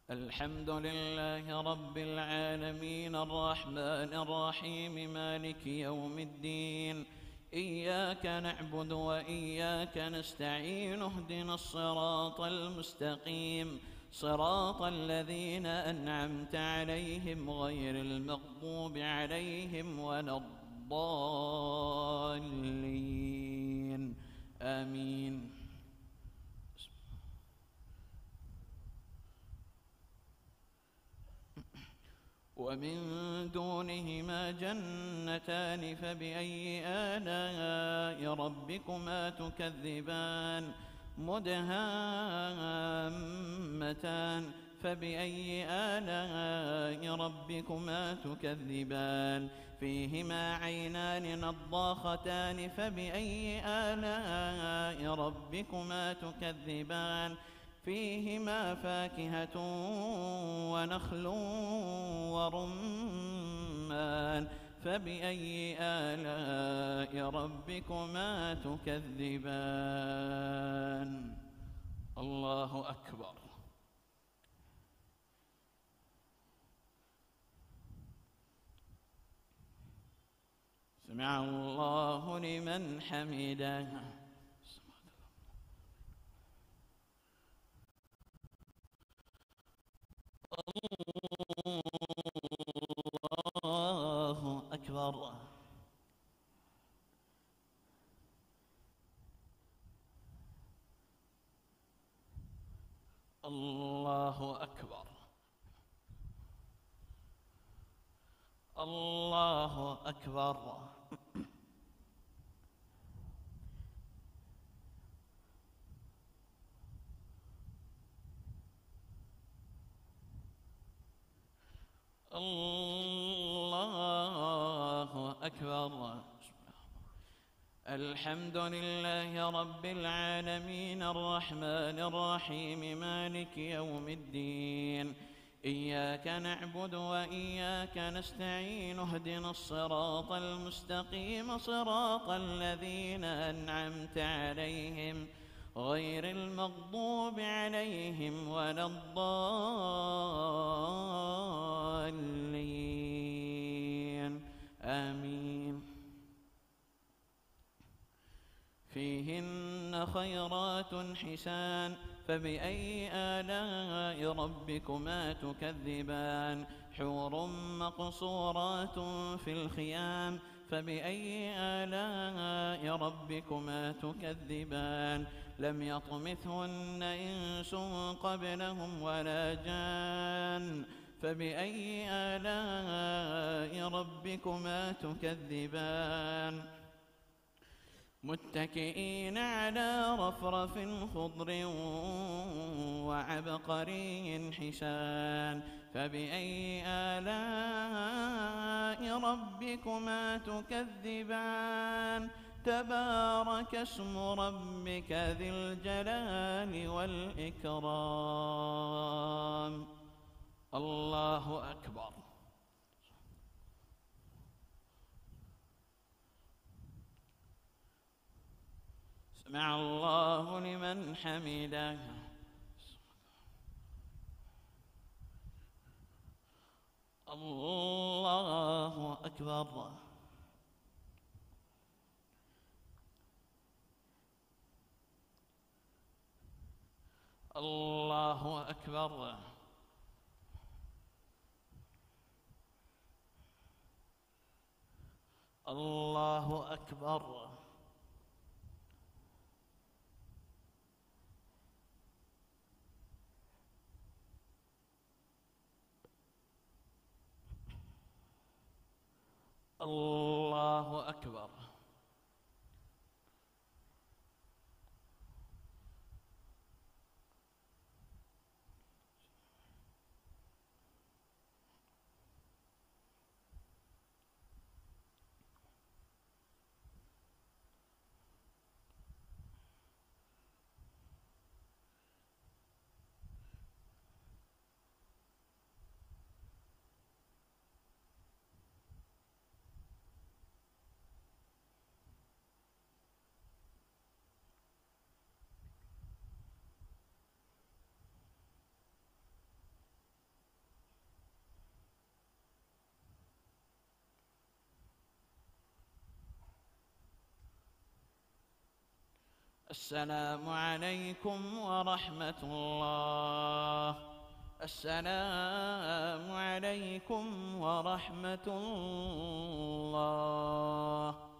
الحمد لله رب العالمين الرحمن الرحيم مالك يوم الدين إياك نعبد وإياك نستعين اهدنا الصراط المستقيم صراط الذين أنعمت عليهم غير المغضوب عليهم ولا الضالين آمين. ومن دونهما جنتان فبأي آلاء ربكما تكذبان مدهامتان فبأي آلاء ربكما تكذبان فيهما عينان نضاختان فبأي آلاء ربكما تكذبان فيهما فاكهة ونخل ورمان فبأي آلاء ربكما تكذبان. الله أكبر. سمع الله لمن حمده. الله أكبر. الله أكبر. الله أكبر. الله أكبر. الحمد لله رب العالمين الرحمن الرحيم مالك يوم الدين. إياك نعبد وإياك نستعين. اهدنا الصراط المستقيم صراط الذين أنعمت عليهم غير المغضوب عليهم ولا الضالين آمين. فيهن خيرات حسان. فبأي آلاء ربكما تكذبان. حور مقصورات في الخيام. فبأي آلاء ربكما تكذبان. لم يطمثهن إنس قبلهم ولا جان. فبأي آلاء ربكما تكذبان. متكئين على رفرف خضر وعبقري حسان. فبأي آلاء ربكما تكذبان. تبارك اسم ربك ذي الجلال والإكرام. الله أكبر. سمع الله لمن حمده. الله أكبر. الله أكبر. الله أكبر. الله أكبر. السلام عليكم ورحمة الله. السلام عليكم ورحمة الله.